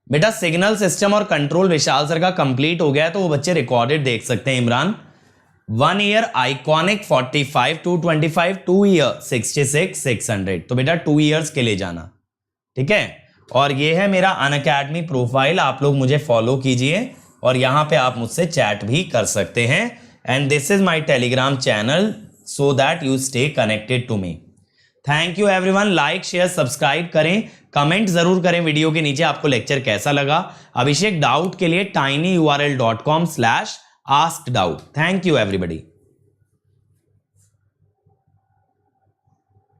S1: बेटा सिग्नल सिस्टम और कंट्रोल विशाल सर का कंप्लीट हो गया है, तो वो बच्चे रिकॉर्डेड देख सकते हैं। Imran 1 year iconic 45,225, 2 year 66,600। तो बेटा 2 ईयर्स के लिए जाना। ठीक है, और ये है मेरा अनअकैडमी प्रोफाइल, आप लोग मुझे फॉलो कीजिए, और यहां पे आप मुझसे चैट भी कर सकते हैं। And this is my Telegram channel, so that you stay connected to me. Thank you everyone. Like share subscribe करें, कमेंट जरूर करें वीडियो के नीचे आपको लेक्चर कैसा लगा। अभिषेक डाउट के लिए tinyurl.com/askdout। Thank you everybody.